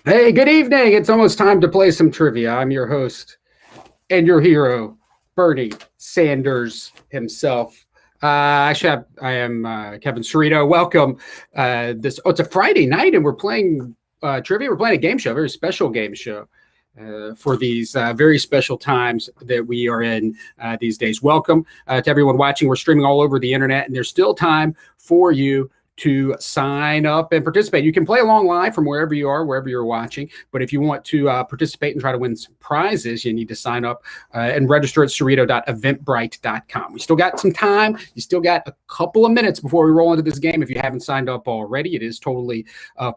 Hey, good evening. It's almost time to play some trivia. I'm your host and your hero, Bernie Sanders himself. I am Kevin Cerrito. Welcome. It's a Friday night, and we're playing trivia. We're playing a game show, a very special game show for these very special times that we are in these days. Welcome to everyone watching. We're streaming all over the internet, and there's still time for you to sign up and participate. You can play along live from wherever you are, wherever you're watching. But if you want to participate and try to win some prizes, you need to sign up and register at cerrito.eventbrite.com. We still got some time. You still got a couple of minutes before we roll into this game. If you haven't signed up already, it is totally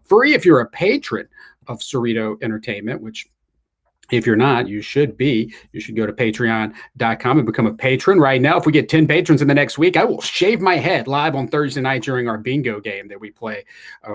free if you're a patron of Cerrito Entertainment, which if you're not, you should be. You should go to patreon.com and become a patron right now. If we get 10 patrons in the next week, I will shave my head live on Thursday night during our bingo game that we play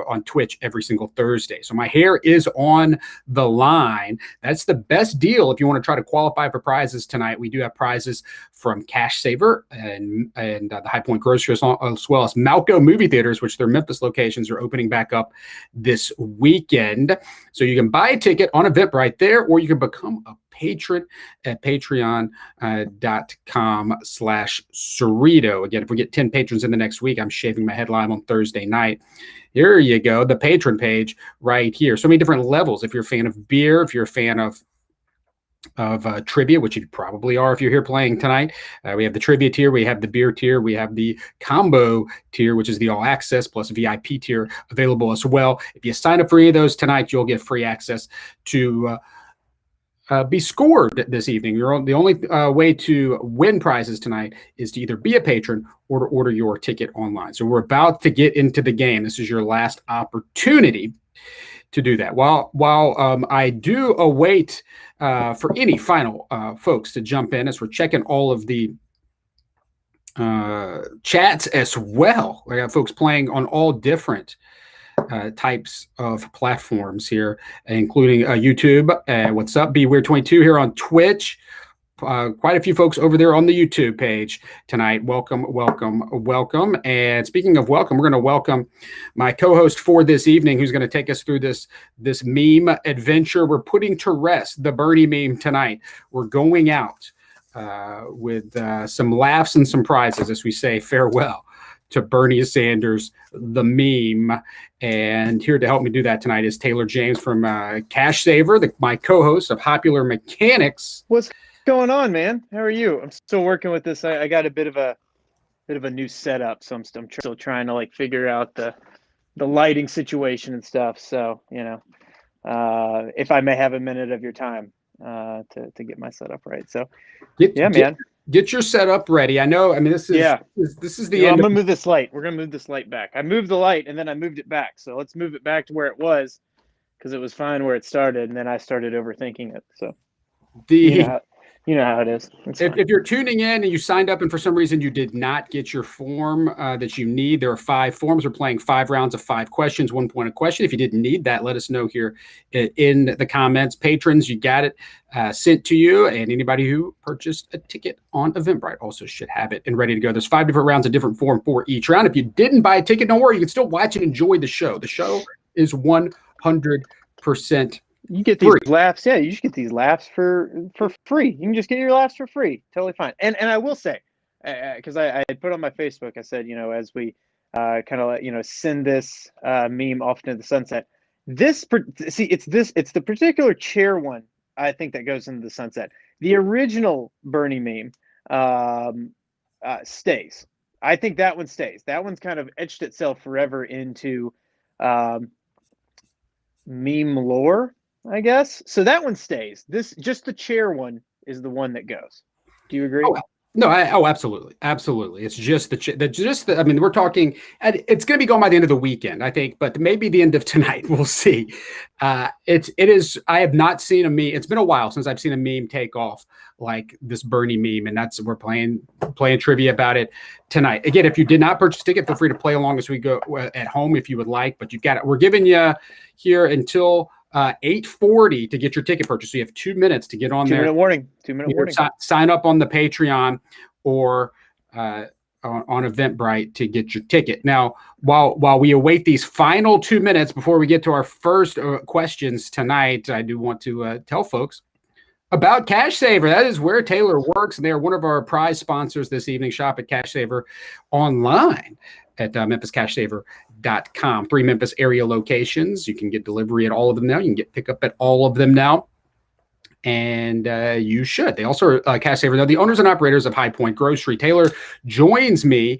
on Twitch every single Thursday. So my hair is on the line. That's the best deal if you want to try to qualify for prizes tonight. We do have prizes from Cash Saver and the High Point Grocery, as well as Malco Movie Theaters, which their Memphis locations are opening back up this weekend. So you can buy a ticket on Eventbrite there, or you can become a patron at patreon.com/Cerrito. Again, if we get 10 patrons in the next week, I'm shaving my head live on Thursday night. Here you go, the patron page right here. So many different levels. If you're a fan of beer, if you're a fan of trivia, which you probably are if you're here playing tonight. We have the trivia tier, we have the beer tier, we have the combo tier, which is the all access plus VIP tier available as well. If you sign up for any of those tonight, you'll get free access to be scored this evening. The only way to win prizes tonight is to either be a patron or to order your ticket online. So we're about to get into the game. This is your last opportunity to do that. While I do await for any final folks to jump in as we're checking all of the chats as well. We got folks playing on all different types of platforms here, including YouTube. What's up, BeWeird22 here on Twitch. Quite a few folks over there on the YouTube page tonight. Welcome. And speaking of welcome, we're going to welcome my co-host for this evening, who's going to take us through this meme adventure. We're putting to rest the Bernie meme tonight. We're going out with some laughs and some prizes as we say farewell to Bernie Sanders, the meme. And here to help me do that tonight is Taylor James from Cash Saver, my co-host of Popular Mechanics. What's going on, man? How are you? I'm still working with this. I got a bit of a new setup, so I'm still trying to like figure out the lighting situation and stuff. So if I may have a minute of your time to get my setup right. So man. Get your setup ready. I know. I mean, this is the end. I'm gonna move this light. We're gonna move this light back. I moved the light and then I moved it back. So let's move it back to where it was, because it was fine where it started, and then I started overthinking it. So you know how it is. If you're tuning in and you signed up and for some reason you did not get your form that you need, there are 5 forms. We're playing 5 rounds of 5 questions, 1 point a question. If you didn't need that, let us know here in the comments. Patrons, you got it sent to you, and anybody who purchased a ticket on Eventbrite also should have it and ready to go. There's 5 different rounds of different form for each round. If you didn't buy a ticket, don't worry. You can still watch and enjoy the show. The show is 100% you get these laughs. Yeah, you should get these laughs for free. You can just get your laughs for free. Totally fine. And I will say, because I put on my Facebook, I said, as we kind of send this meme off into the sunset. It's the particular chair one, I think, that goes into the sunset. The original Bernie meme stays. I think that one stays. That one's kind of etched itself forever into meme lore, I guess. So that one stays. Just the chair one is the one that goes. Do you agree? Absolutely. It's just I mean, we're talking, it's going to be going by the end of the weekend, I think, but maybe the end of tonight. We'll see. It is, I have not seen a meme. It's been a while since I've seen a meme take off like this Bernie meme. And we're playing trivia about it tonight. Again, if you did not purchase a ticket, feel free to play along as we go at home if you would like, but you've got it. We're giving you here until 8:40 to get your ticket purchase. So you have 2 minutes to get on there. 2 minute warning. Sign up on the Patreon or on Eventbrite to get your ticket. Now, while we await these final 2 minutes before we get to our first questions tonight, I do want to tell folks about Cash Saver. That is where Taylor works, and they are one of our prize sponsors this evening. Shop at Cash Saver online at memphiscashsaver.com. 3 Memphis area locations. You can get delivery at all of them now. You can get pickup at all of them now. And you should. They also are Cash Saver. They're the owners and operators of High Point Grocery. Taylor joins me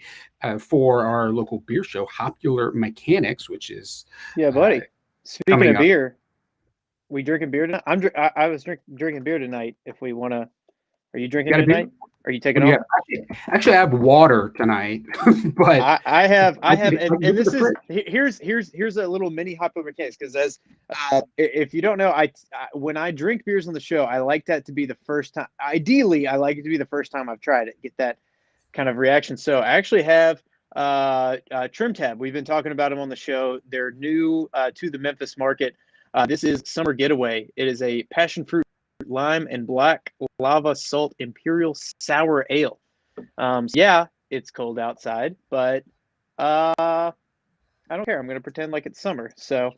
for our local beer show, Popular Mechanics, which is buddy. Speaking of up. beer, we drinking beer tonight? I was drinking beer tonight. If we want to, are you drinking tonight? Are you taking off? Actually, I have water tonight, but I have, and this is here's a little mini Popular Mechanics, because as if you don't know, when I drink beers on the show, I like that to be the first time. Ideally, I like it to be the first time I've tried it, get that kind of reaction. So I actually have Trim Tab. We've been talking about them on the show. They're new to the Memphis market. This is Summer Getaway. It is a passion fruit, lime, and black lava salt imperial sour ale. Yeah, it's cold outside, but I don't care. I'm going to pretend like it's summer. So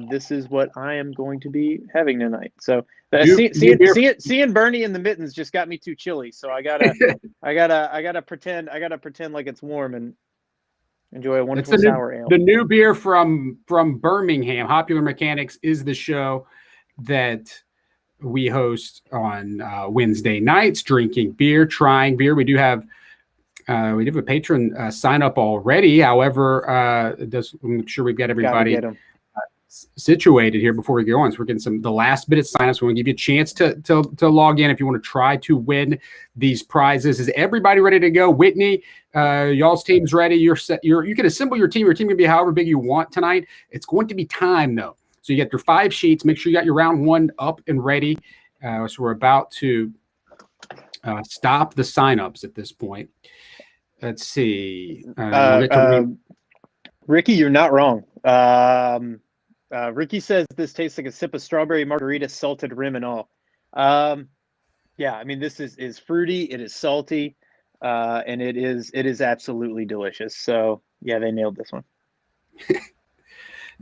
this is what I am going to be having tonight. So seeing Bernie in the mittens just got me too chilly. So I gotta pretend like it's warm and enjoy a wonderful sour ale. The new beer from Birmingham. Popular Mechanics is the show that we host on Wednesday nights, drinking beer, trying beer. We do have a patron sign up already. However, make sure we've got everybody situated here before we go on. So we're getting the last minute signups. We want to give you a chance to log in if you want to try to win these prizes. Is everybody ready to go? Whitney, y'all's team's ready. You're set. You can assemble your team. Your team can be however big you want tonight. It's going to be time though. So you get your 5 sheets. Make sure you got your round 1 up and ready. So we're about to stop the signups at this point. Let's see. Ricky, you're not wrong. Ricky says this tastes like a sip of strawberry margarita, salted rim and all. Yeah, I mean, this is fruity. It is salty, and it is absolutely delicious. So yeah, they nailed this one.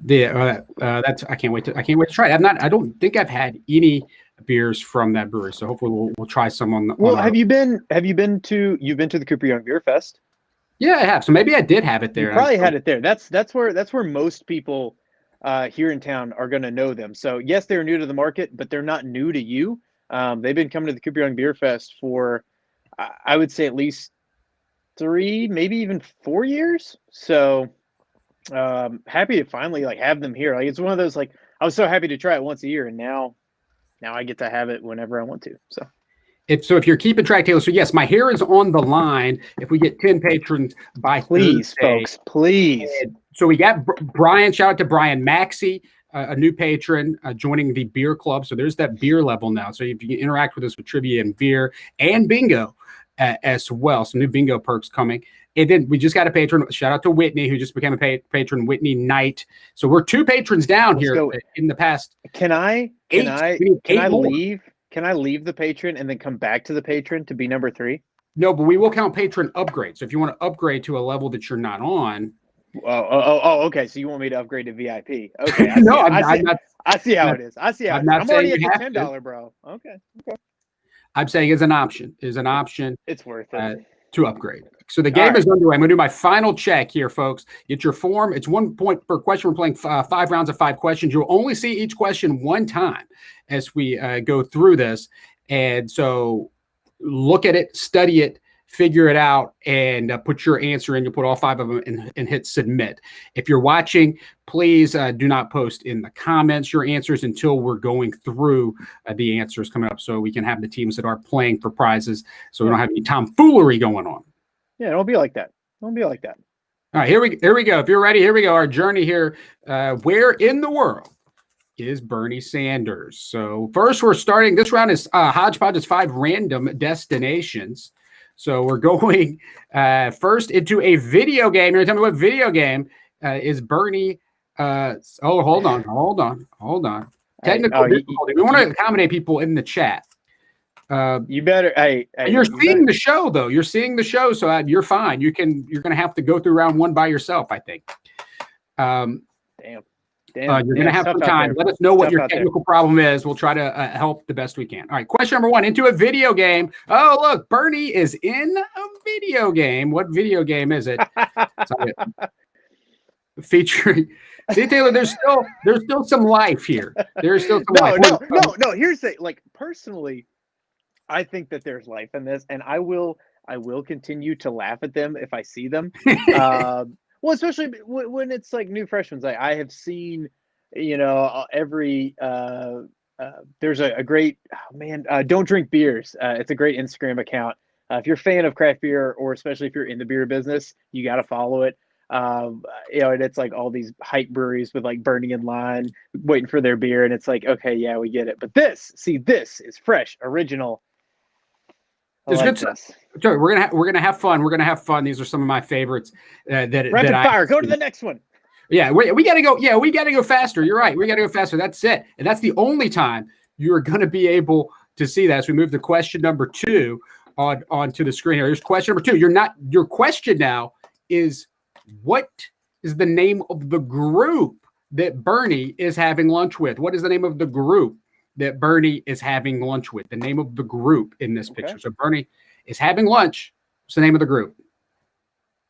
That's I can't wait to try it. I don't think I've had any beers from that brewery, so hopefully we'll try some on the. Well, have you been to the Cooper Young Beer Fest? Yeah, I have. So maybe I did have it there. You probably had it there. That's where most people here in town are going to know them. So yes, they're new to the market, but they're not new to you. They've been coming to the Cooper Young Beer Fest for I would say at least 3, maybe even 4 years. So happy to finally have them here. It's one of those I was so happy to try it once a year, and now I get to have it whenever I want to. So if you're keeping track, Taylor. So yes, my hair is on the line. If we get 10 patrons by please, Thursday, folks, please. So we got Brian. Shout out to Brian Maxey, a new patron joining the beer club. So there's that beer level now. So if you can interact with us with trivia and beer and bingo as well. Some new bingo perks coming. And then we just got a patron. Shout out to Whitney, who just became a patron, Whitney Knight. So we're 2 patrons down here in the past. Can I leave? Can I leave the patron and then come back to the patron to be number 3? No, but we will count patron upgrade. So if you want to upgrade to a level that you're not on. Oh, okay. So you want me to upgrade to VIP? Okay. I see how it is. I'm already at the $10, bro. Okay. I'm saying it's an option. It's worth it to upgrade. So the game is underway. I'm going to do my final check here, folks. Get your form. It's 1 point per question. We're playing 5 rounds of 5 questions. You'll only see each question 1 time as we go through this. And so look at it, study it, figure it out, and put your answer in. You'll put all 5 of them and hit submit. If you're watching, please do not post in the comments your answers until we're going through the answers coming up, so we can have the teams that are playing for prizes, so we don't have any tomfoolery going on. Yeah, don't be like that. All right, here we go. If you're ready, here we go. Our journey here. Where in the world is Bernie Sanders? So first, we're starting. This round is hodgepodge. It's 5 random destinations. So we're going first into a video game. You're going to tell me what video game is Bernie? Hold on. Technical difficulty. We want to accommodate people in the chat. You better. You're seeing the show, though. You're seeing the show, so you're fine. You're going to have to go through round one by yourself, I think. Damn. You're going to have some time. Let us know what your technical problem is. We'll try to help the best we can. All right, question number one. Into a video game. Oh, look, Bernie is in a video game. What video game is it? Featuring. See, Taylor, there's still some life here. There's still some life. No. Here's the personally, I think that there's life in this, and I will continue to laugh at them if I see them. Well, especially when it's like new fresh ones. I have seen, every. There's a great Don't Drink Beers. It's a great Instagram account. If you're a fan of craft beer, or especially if you're in the beer business, you got to follow it. And it's like all these hype breweries with like Bernie in line, waiting for their beer, and it's like, okay, yeah, we get it. But this is fresh, original. It's good stuff. We're gonna have fun. We're gonna have fun. These are some of my favorites. Rapid fire. Go to the next one. Yeah, we gotta go. Yeah, we gotta go faster. You're right. We gotta go faster. That's it. And that's the only time you're gonna be able to see that. As we move to question number 2 onto the screen here. Here's question number 2. Your question now is, what is the name of the group that Bernie is having lunch with? What is the name of the group that Bernie is having lunch with? The name of the group in this picture. So Bernie is having lunch. What's the name of the group?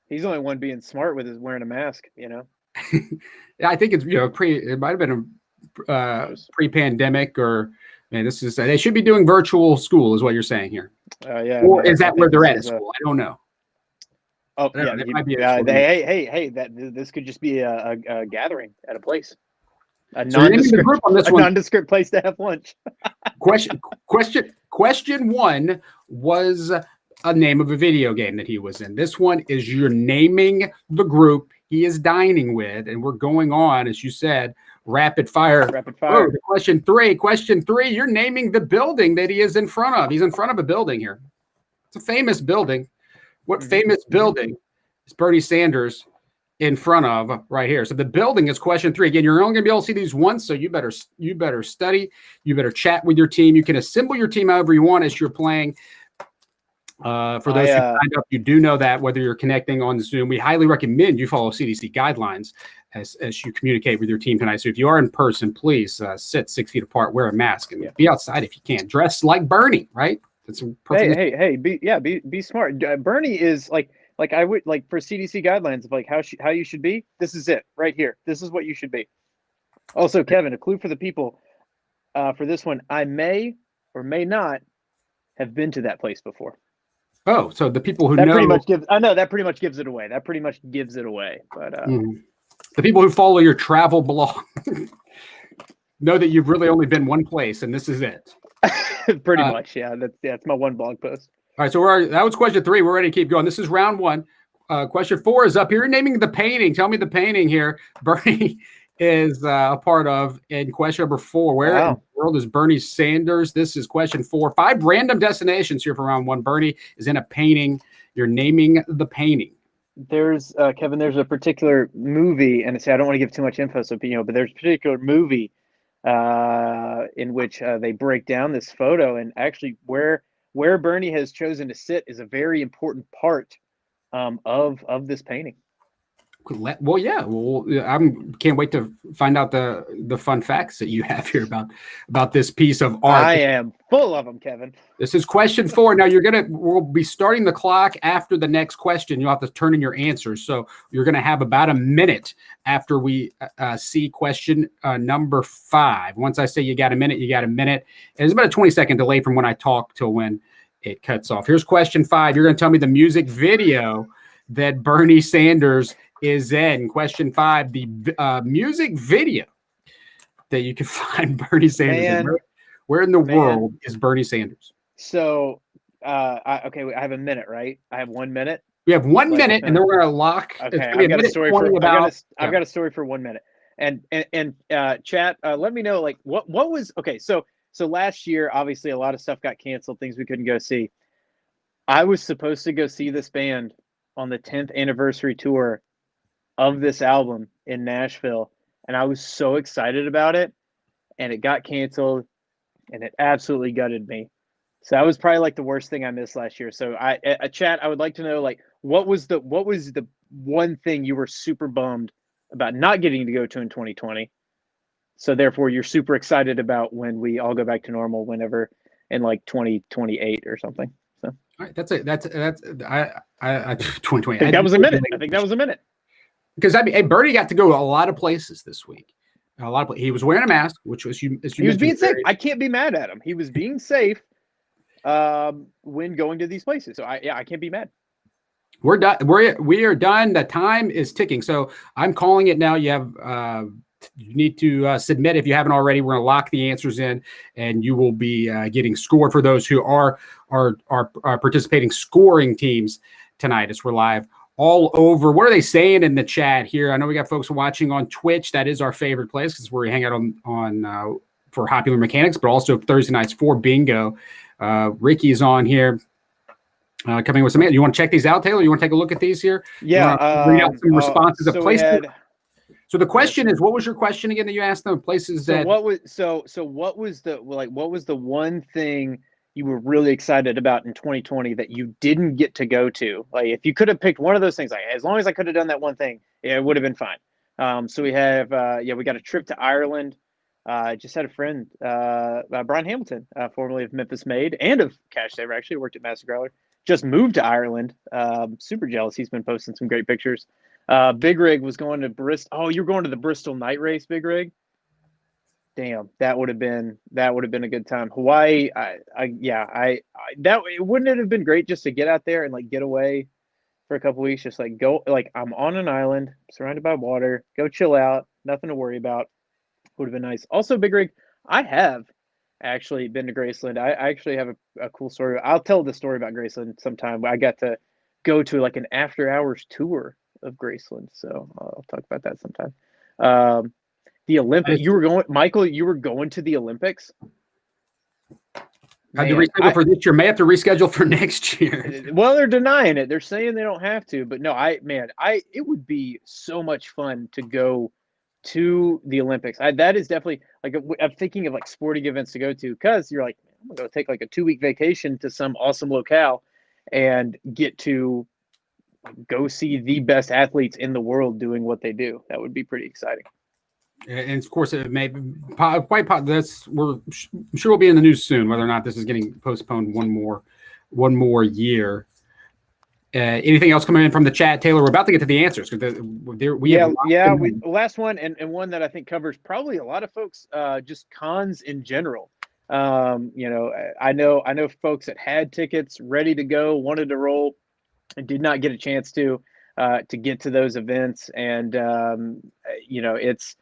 He's the only one being smart with his wearing a mask, Yeah, I think it's it might have been a pre-pandemic, or this is they should be doing virtual school, is what you're saying here. Yeah. Or is that where they're at school? I don't know. Oh yeah, hey, this could just be a gathering at a place. A nondescript place to have lunch. Question 1 was a name of a video game that he was in. This one is you're naming the group he is dining with, and we're going on, as you said, rapid fire. Oh, question 3, you're naming the building that he is in front of. He's in front of a building here. It's a famous building. What famous building is Bernie Sanders in front of right here? So the building is question 3. Again, you're only going to be able to see these once, so you better study. You better chat with your team. You can assemble your team however you want as you're playing. For those who signed up, you do know that whether you're connecting on Zoom, we highly recommend you follow CDC guidelines as you communicate with your team tonight. So if you are in person, please sit 6 feet apart, wear a mask, and be outside if you can. Dress like Bernie, right? That's be smart. Bernie is like I would like for CDC guidelines of like how you should be. This is it right here. This is what you should be. Also, Kevin, a clue for the people for this one: I may or may not have been to that place before. Oh, so the people who that know pretty much gives. I know that pretty much gives it away. But the people who follow your travel blog know that you've really only been one place, and this is it. Pretty much, yeah. That's my one blog post. All right, so that was question 3. We're ready to keep going. This is round 1. Question 4 is up here. You're naming the painting. Tell me the painting here Bernie is a part of. In question number 4, where in the world is Bernie Sanders? This is question 4. 5 random destinations here for round 1. Bernie is in a painting. You're naming the painting. There's Kevin. There's a particular movie, and I don't want to give too much info, so but there's a particular movie in which they break down this photo, and actually where Bernie has chosen to sit is a very important part of this painting. Well, yeah. Well, can't wait to find out the fun facts that you have here about this piece of art. I am full of them, Kevin. This is question 4. Now we'll be starting the clock after the next question. You'll have to turn in your answers. So you're going to have about a minute after we see question number 5. Once I say you got a minute, you got a minute. And it's about a 20-second delay from when I talk till when it cuts off. Here's question 5. You're going to tell me the music video that Bernie Sanders is in. Question 5, the music video that you can find Bernie Sanders in. Where in the world is Bernie Sanders? So, I have a minute, right? I have 1 minute. We have 1 minute, and then we're gonna lock. Okay, I've got a story for 1 minute. And chat, let me know what was okay. So last year, obviously, a lot of stuff got canceled, things we couldn't go see. I was supposed to go see this band on the 10th anniversary tour of this album in Nashville, and I was so excited about it, and it got canceled, and it absolutely gutted me. So that was probably like the worst thing I missed last year. So chat, I would like to know, like, what was the one thing you were super bummed about not getting to go to in 2020? So therefore you're super excited about when we all go back to normal, whenever in like 2028 or something. So All right, that's it. That's I 2020. I think that was a minute. I think that was a minute. Because I mean, hey, Bernie got to go a lot of places this week. A lot of he was wearing a mask, which was he was being safe. I can't be mad at him. He was being safe when going to these places. So I can't be mad. We're done. We are done. The time is ticking. So I'm calling it now. You have you need to submit if you haven't already. We're going to lock the answers in, and you will be getting scored for those who are participating scoring teams tonight as we're live all over. What are they saying in the chat here? I know we got folks watching on Twitch. That is our favorite place because we hang out on for Popular Mechanics, but also Thursday nights for Bingo. Ricky's on here. Coming with some. You want to check these out, Taylor? You want to take a look at these here? Yeah. Read out some responses of so places. So the question is, what was your question again that you asked them? Places that. What was the one thing you were really excited about in 2020 that you didn't get to go to? Like, if you could have picked one of those things, like as long as I could have done that one thing, it would have been fine. So we have we got a trip to Ireland. Just had a friend, Brian Hamilton, formerly of Memphis Made and of Cash Saver, actually worked at Master Growler. Just moved to Ireland. Super jealous. He's been posting some great pictures. Big Rig was going to Bristol. Oh, you're going to the Bristol night race, Big Rig? Damn, that would have been a good time. Hawaii, wouldn't it have been great just to get out there and like get away for a couple weeks, just like go, like I'm on an island surrounded by water, go chill out, nothing to worry about. Would have been nice. Also, Big Rig, I have actually been to Graceland. I actually have a cool story. I'll tell the story about Graceland sometime. I got to go to like an after hours tour of Graceland, so I'll talk about that sometime. The Olympics. You were going, Michael. You were going to the Olympics. Had to reschedule for this year. May have to reschedule for next year. Well, they're denying it. They're saying they don't have to, but no, it would be so much fun to go to the Olympics. That is definitely like I'm thinking of like sporting events to go to, because you're like, I'm gonna go take like a 2-week vacation to some awesome locale and get to go see the best athletes in the world doing what they do. That would be pretty exciting. And of course, it may be quite. I'm sure we'll be in the news soon whether or not this is getting postponed one more year. Anything else coming in from the chat, Taylor? We're about to get to the answers. Last one and one that I think covers probably a lot of folks, just cons in general. I know folks that had tickets ready to go, wanted to roll, and did not get a chance to get to those events. And it's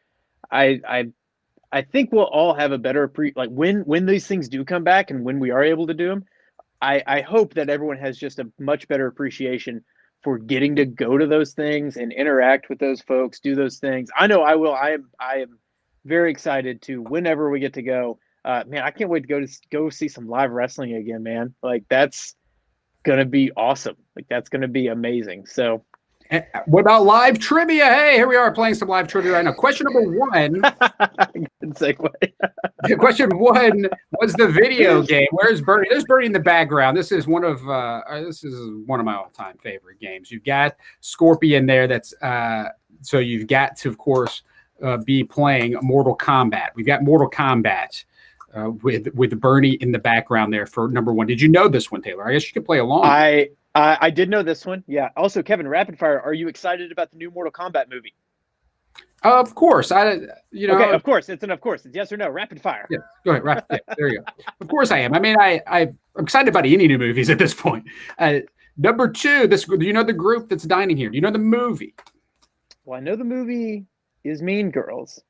I think we'll all have a better when these things do come back and when we are able to do them. I hope that everyone has just a much better appreciation for getting to go to those things and interact with those folks, do those things. I know I will. I am very excited to whenever we get to go. Man, I can't wait to go see some live wrestling again, man. Like, that's gonna be awesome. Like, that's gonna be amazing. So, what about live trivia? Hey, here we are playing some live trivia right now. Question number 1. Good segue. Question 1 was the video game. Where's Bernie? There's Bernie in the background. This is one of my all-time favorite games. You've got Scorpion there. That's so you've got to, of course, be playing Mortal Kombat. We've got Mortal Kombat with Bernie in the background there for number 1. Did you know this one, Taylor? I guess you could play along. I did know this one. Yeah. Also, Kevin, rapid fire. Are you excited about the new Mortal Kombat movie? Of course. Okay, of course. It's yes or no. Rapid fire. Yeah. Go ahead. Yeah, there you go. Of course I am. I mean, I'm excited about any new movies at this point. Number 2, do you know the group that's dining here? Do you know the movie? Well, I know the movie is Mean Girls.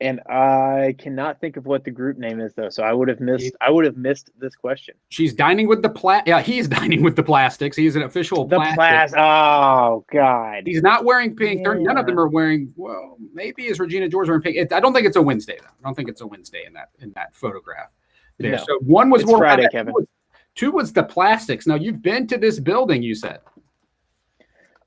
And I cannot think of what the group name is, though. So I would have missed this question. She's dining with the he's dining with the Plastics. He's an official Oh God. He's not wearing pink. Yeah. None of them are wearing. Well, maybe is Regina George wearing pink? I don't think it's a Wednesday though. I don't think it's a Wednesday in that photograph. There. No. So 1 was more Friday, Kevin. 2 was the Plastics. Now you've been to this building, you said.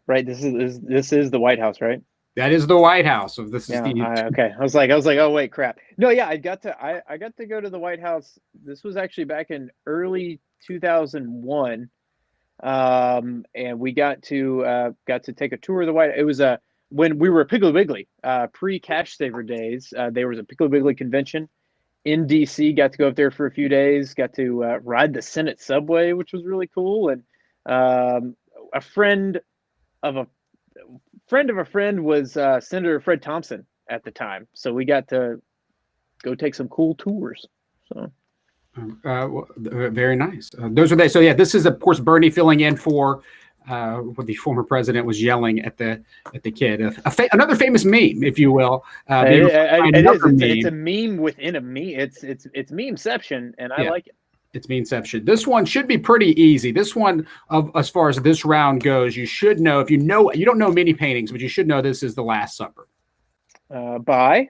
Right. This is the White House, right? That is the White House. Of this Yeah. is the Okay. I was like, oh wait, crap. No, yeah, I got to go to the White House. This was actually back in early 2001. And we got to take a tour of the White. It was when we were at Piggly Wiggly, pre-Cash Saver days. There was a Piggly Wiggly convention in DC. Got to go up there for a few days. Got to ride the Senate subway, which was really cool. And a friend of a friend was Senator Fred Thompson at the time, so we got to go take some cool tours. So. Very nice. Those are they. So yeah, this is of course Bernie filling in for what the former president was yelling at the kid. Another famous meme, if you will. It is. It's a meme within a meme. It's memeception, and I like it. It's memeception. This one should be pretty easy. This one, as far as this round goes, you should know. If you don't know many paintings, but you should know this is The Last Supper. By.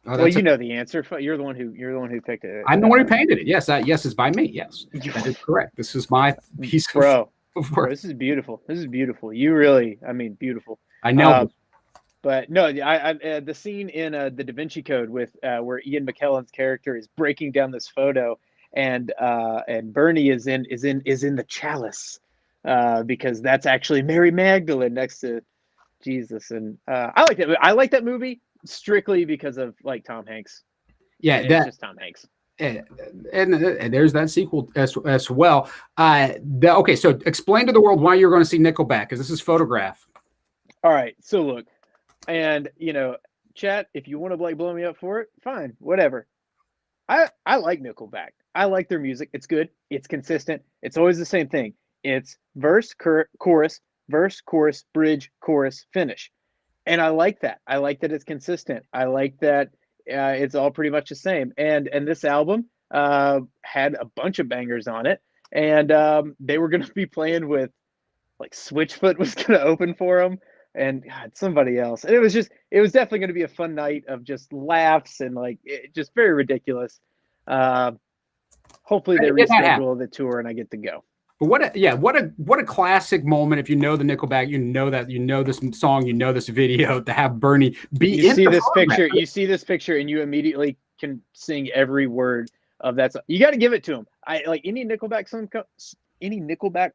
Well, you know the answer. You're the one who picked it. I'm the one who painted it. Yes, yes is by me. Yes, that is correct. This is my piece of work. Bro, this is beautiful. This is beautiful. You really, beautiful. I know. But no, the scene in the Da Vinci Code with where Ian McKellen's character is breaking down this photo, and Bernie is in the chalice, because that's actually Mary Magdalene next to Jesus, and I like that. I like that movie. Strictly because of like Tom Hanks. Yeah, it's just Tom Hanks. And there's that sequel as well. Okay, so explain to the world why you're going to see Nickelback, because this is Photograph. All right, so look, and chat, if you want to blow me up for it, fine, whatever. I like Nickelback. I like their music. It's good. It's consistent. It's always the same thing. It's verse, chorus, verse, chorus, bridge, chorus, finish. And I like that. I like that it's consistent. I like that it's all pretty much the same. And this album had a bunch of bangers on it. And they were going to be playing with, like, Switchfoot was going to open for them. And somebody else. And it was definitely going to be a fun night of just laughs and, like, just very ridiculous. Hopefully they reschedule the tour and I get to go. But what a classic moment. If you know the Nickelback, you know this song, you know this video, to have Bernie be you see this picture and you immediately can sing every word of that song. You got to give it to him. Any Nickelback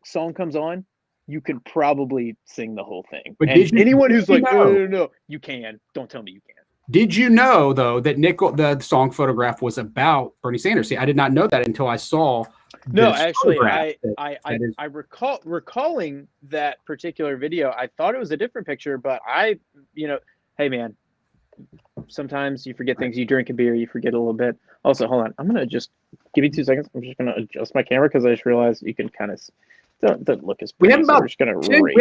song comes on, you could probably sing the whole thing. But anyone who's like, no, you can. Don't tell me you can't. Did you know though that the song Photograph was about Bernie Sanders? See, I did not know that until I saw. No, actually, I recalling that particular video. I thought it was a different picture, but hey man, sometimes you forget things. You drink a beer, you forget a little bit. Also, hold on, I'm gonna just give me 2 seconds. I'm just gonna adjust my camera because I just realized you can kind of don't look as pretty. We have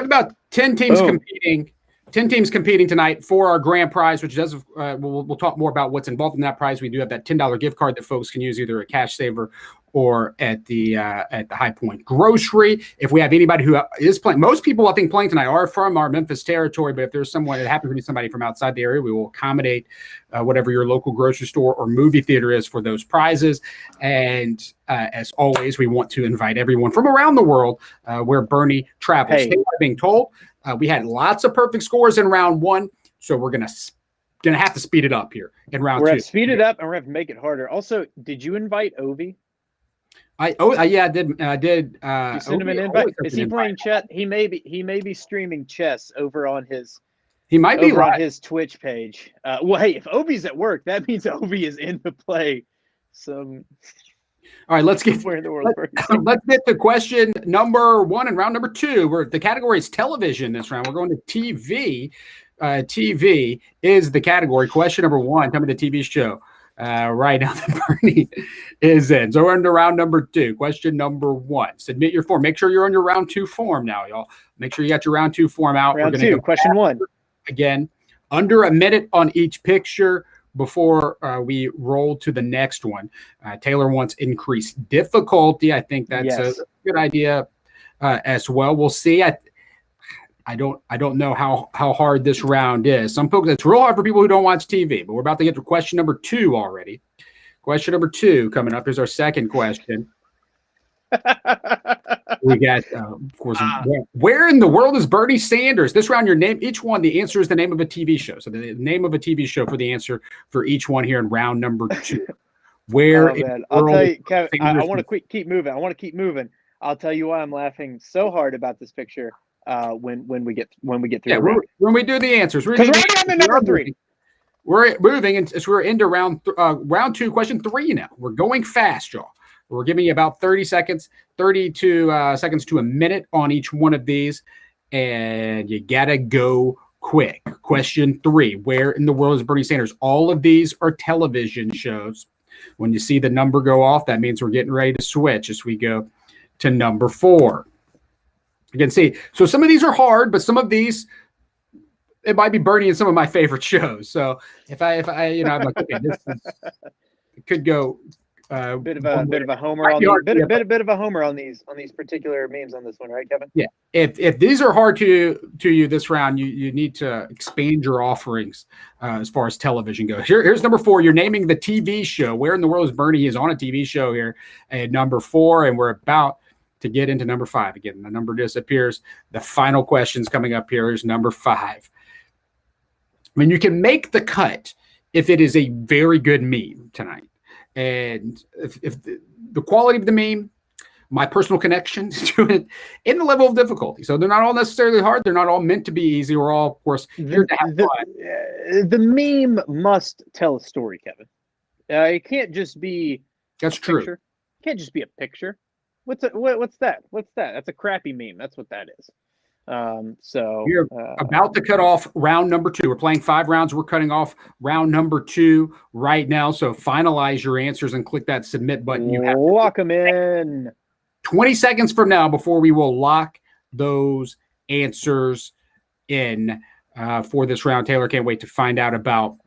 about 10 teams competing. 10 teams competing tonight for our grand prize, which does, we'll talk more about what's involved in that prize. We do have that $10 gift card that folks can use either at Cash Saver or at the High Point Grocery. If we have anybody who is playing, most people I think playing tonight are from our Memphis territory, but if there's someone that happens to be somebody from outside the area, we will accommodate whatever your local grocery store or movie theater is for those prizes. And as always, we want to invite everyone from around the world where Bernie travels. Hey. Being told, we had lots of perfect scores in round one, so we're gonna have to speed it up here in round two. We're gonna speed it up, and we're gonna have to make it harder. Also, did you invite Ovi? Yeah, I did. You send him an invite. Is he playing chess? He may be streaming chess over on his. He might be on his Twitch page. Well, hey, if Ovi's at work, that means Ovi is in the play. All right, let's get to question number one and round number two. Where the category is television this round. We're going to TV. TV is the category. Question number one. Tell me the TV show. Right now that Bernie is in. So we're into round number two. Question number one. Submit your form. Make sure you're on your round two form now, y'all. Make sure you got your round two form out. Round two. Question one. Again, under a minute on each picture. Before we roll to the next one, Taylor wants increased difficulty. I think that's a good idea as well. We'll see. I don't know how hard this round is. Some folks, it's real hard for people who don't watch TV. But we're about to get to question number two already. Question number two coming up is our second question. We got, of course, where in the world is Bernie Sanders? This round, your name, each one, the answer is the name of a TV show. So the name of a TV show for the answer for each one here in round number 2. Where Oh man, I'll tell you, Kevin. I want to keep moving. I want to keep moving. I'll tell you why I'm laughing so hard about this picture. When we get through. When we do the answers, because we're on the number 3. We're moving, and so we're into round 2, question 3 now. We're going fast, y'all. We're giving you about 30 seconds, 32 seconds to a minute on each one of these, and you gotta go quick. Question 3: where in the world is Bernie Sanders? All of these are television shows. When you see the number go off, that means we're getting ready to switch as we go to number 4. You can see, so some of these are hard, but some of these, it might be Bernie in some of my favorite shows. So if I I'm like, okay, it could go bit of a homer on these, bit of a homer on these particular memes on this one, right, Kevin? Yeah. If these are hard to you this round, you need to expand your offerings as far as television goes. Here's number 4. You're naming the TV show. Where in the world is Bernie? He is on a TV show here at number 4, and we're about to get into number 5 again. The number disappears. The final question's coming up here is number 5. I mean, you can make the cut if it is a very good meme tonight. And if the quality of the meme, my personal connection to it, and the level of difficulty. So they're not all necessarily hard. They're not all meant to be easy. We're all, of course, here to have fun. The meme must tell a story, Kevin. It can't just be That's true. Picture. It can't just be a picture. What's that? That's a crappy meme. That's what that is. So we're about to cut off round number 2. We're playing 5 rounds. We're cutting off round number 2 right now. So finalize your answers and click that submit button. You have lock them in 20 seconds from now before we will lock those answers in for this round. Taylor, can't wait to find out about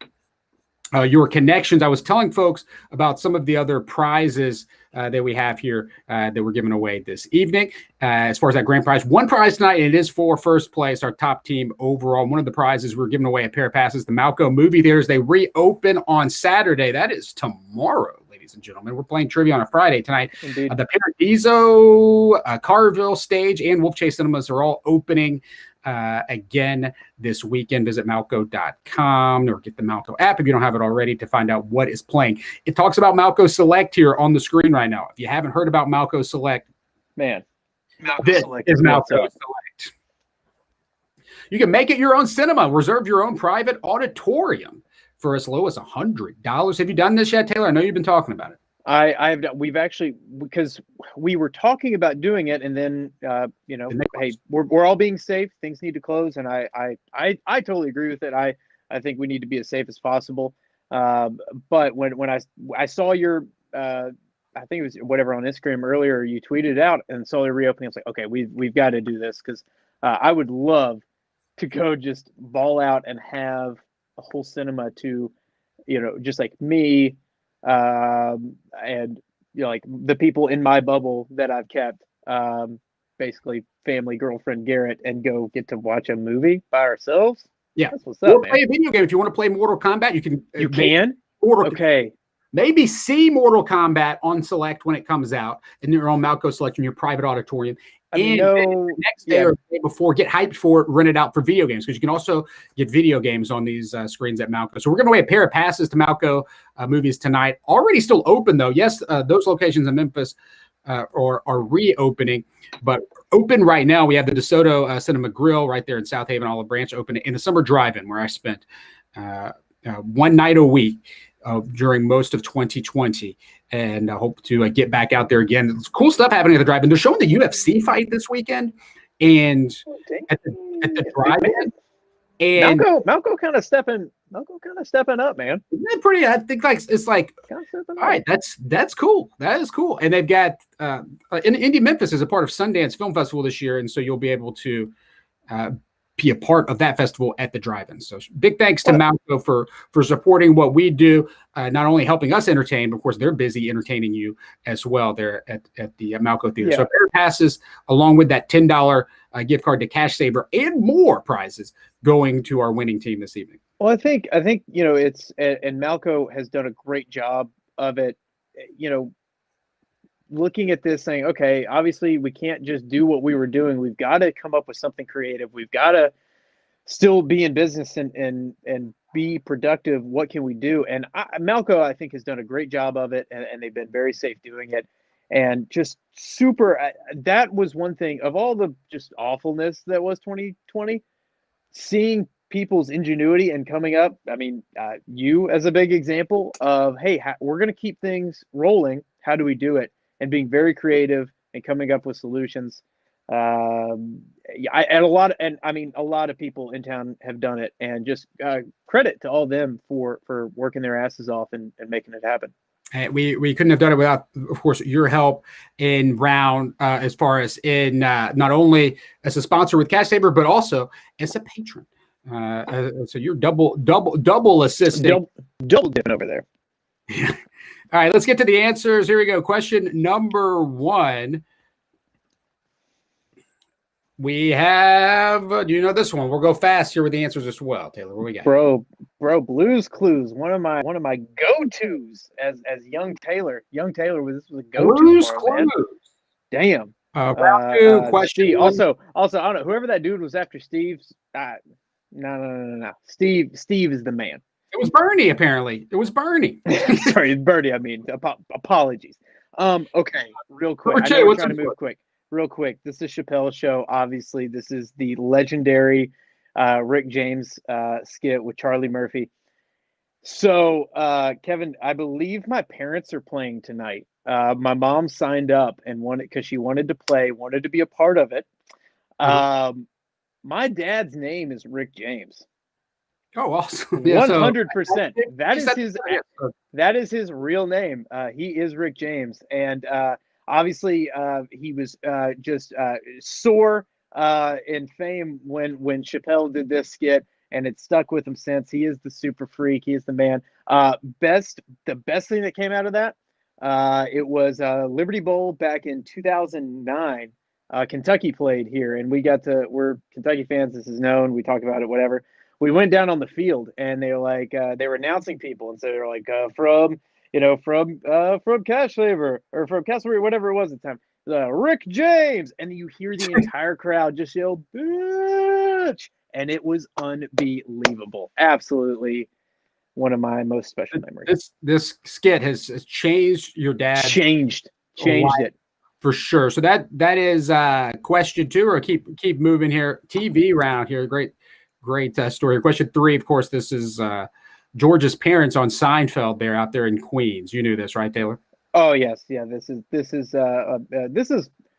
your connections. I was telling folks about some of the other prizes that we have here that we're giving away this evening. As far as that grand prize, one prize tonight, and it is for first place, our top team overall. One of the prizes, we're giving away a pair of passes to Malco movie theaters. They reopen on Saturday. That is tomorrow, ladies and gentlemen. We're playing trivia on a Friday tonight. The Paradiso, Carville Stage, and Wolf Chase Cinemas are all opening again this weekend. Visit Malco.com or get the Malco app if you don't have it already to find out what is playing. It talks about Malco Select here on the screen right now. If you haven't heard about Malco Select, man, this is Malco Select. You can make it your own cinema. Reserve your own private auditorium for as low as $100. Have you done this yet, Taylor? I know you've been talking about it. We've actually, because we were talking about doing it, and then hey, we're all being safe. Things need to close, and I totally agree with it. I think we need to be as safe as possible. But when I saw your I think it was whatever on Instagram earlier, you tweeted it out and saw the reopening. I was like, okay, we've got to do this, because I would love to go just ball out and have a whole cinema to, just like me. And like the people in my bubble that I've kept, basically family, girlfriend, Garrett, and go get to watch a movie by ourselves. Yeah, that's what's up, man. Play a video game if you want to play Mortal Kombat. You can. Okay. Maybe see Mortal Kombat on Select when it comes out, and your own Malco Select in your private auditorium. And the next day or the day before, get hyped for it, rent it out for video games, because you can also get video games on these screens at Malco. So we're going to away a pair of passes to Malco movies tonight. Already still open, though. Yes, those locations in Memphis are reopening, but open right now. We have the DeSoto Cinema Grill right there in South Haven, Olive Branch, open in the summer drive-in, where I spent one night a week during most of 2020, and I hope to get back out there again. There's cool stuff happening at the drive-in. They're showing the UFC fight this weekend, and at the drive-in. And Malco kind of stepping up, man. Isn't pretty? I think it's like all right. That's cool. That is cool. And they've got Indie Memphis is a part of Sundance Film Festival this year, and so you'll be able to be a part of that festival at the drive-in. So big thanks to Malco for supporting what we do, not only helping us entertain, but of course they're busy entertaining you as well there at the Malco Theater. Yeah. So pair of passes along with that $10 gift card to Cash Saver and more prizes going to our winning team this evening. Well, I think it's and Malco has done a great job of it. looking at this saying, okay, obviously we can't just do what we were doing. We've got to come up with something creative. We've got to still be in business and be productive. What can we do? And Malco, I think, has done a great job of it, and they've been very safe doing it. And just super, that was one thing of all the just awfulness that was 2020, seeing people's ingenuity and coming up. I mean, you as a big example of, hey, we're going to keep things rolling. How do we do it? And being very creative and coming up with solutions. And a lot of people in town have done it, and just credit to all them for working their asses off and making it happen. We couldn't have done it without, of course, your help in round, as far as in not only as a sponsor with Cash Saver, but also as a patron. So you're double assisting, double dipping over there. All right, let's get to the answers. Here we go. Question number 1. We have, do you know this one? We'll go fast here with the answers as well. Taylor, what we got? Bro, Blues Clues, one of my go-tos as young Taylor. Young Taylor, this was a go-to Blues for him, man. Damn. Round 2, question. Steve, also, I don't know, whoever that dude was after Steve's. No. Steve is the man. It was Bernie, apparently. It was Bernie. Sorry, Bernie. I mean, apologies. Okay, real quick. I know we're trying to move quick. Real quick. This is Chappelle's show. Obviously, this is the legendary Rick James skit with Charlie Murphy. So, Kevin, I believe my parents are playing tonight. My mom signed up and wanted, because she wanted to play, wanted to be a part of it. My dad's name is Rick James. Oh, awesome! 100%. That is his real name. He is Rick James, and obviously he was just soar in fame when Chappelle did this skit, and it stuck with him since. He is the super freak. He is the man. The best thing that came out of that, it was Liberty Bowl back in 2009. Kentucky played here, and we're Kentucky fans. This is known. We talk about it, whatever. We went down on the field, and they were like, they were announcing people, and so they were like, from Cash Saver or from Castleberry, whatever it was at the time, Rick James, and you hear the entire crowd just yell, "Bitch!" And it was unbelievable. Absolutely, one of my most special memories. This skit has changed your dad. Changed it. For sure. So that is question 2, or keep moving here. TV round here. Great story. Question 3, of course, this is George's parents on Seinfeld. They're out there in Queens. You knew this, right, Taylor? Oh yes, yeah. This is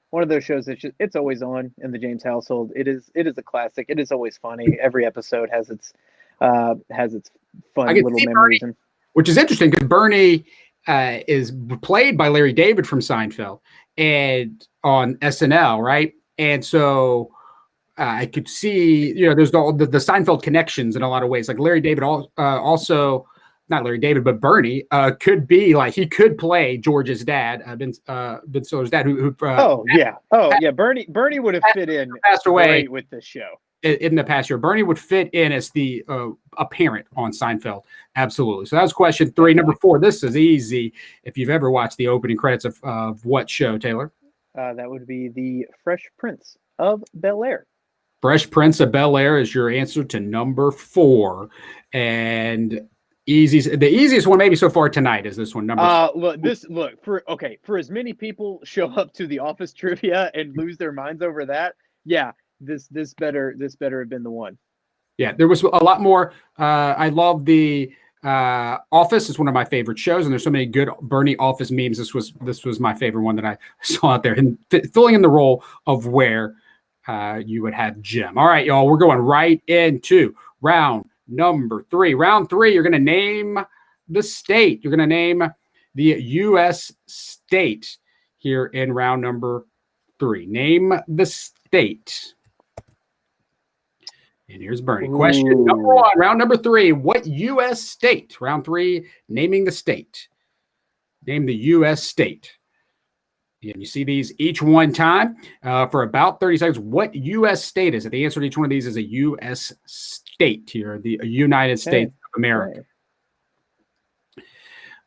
one of those shows that it's always on in the James household. It is a classic. It is always funny. Every episode has its fun little memories. Bernie, which is interesting because Bernie is played by Larry David from Seinfeld and on SNL, right? And so I could see, there's the Seinfeld connections in a lot of ways. Like Larry David also, not Larry David, but Bernie could be like, he could play George's dad, Ben Stiller's dad. Bernie would have fit in. Passed away with this show in the past year. Bernie would fit in as the a parent on Seinfeld. Absolutely. So that was question 3. Number 4. This is easy. If you've ever watched the opening credits of what show, Taylor? That would be the Fresh Prince of Bel-Air. Fresh Prince of Bel-Air is your answer to number 4, and the easiest one maybe so far tonight is this one. For as many people show up to the office trivia and lose their minds over that, yeah, this better have been the one. Yeah, there was a lot more. I love the Office. Is one of my favorite shows, and there's so many good Bernie Office memes. This was my favorite one that I saw out there, and filling in the role of where you would have Jim. All right, y'all, we're going right into round number 3. Round 3, you're going to name the state. You're going to name the U.S. state here in round number 3. Name the state. And here's Bernie. Question number 1, round number 3. What U.S. state? Round 3, naming the state. Name the U.S. state. And you see these each one time for about 30 seconds. What U.S. state is it? The answer to each one of these is a U.S. state here, the United States of America.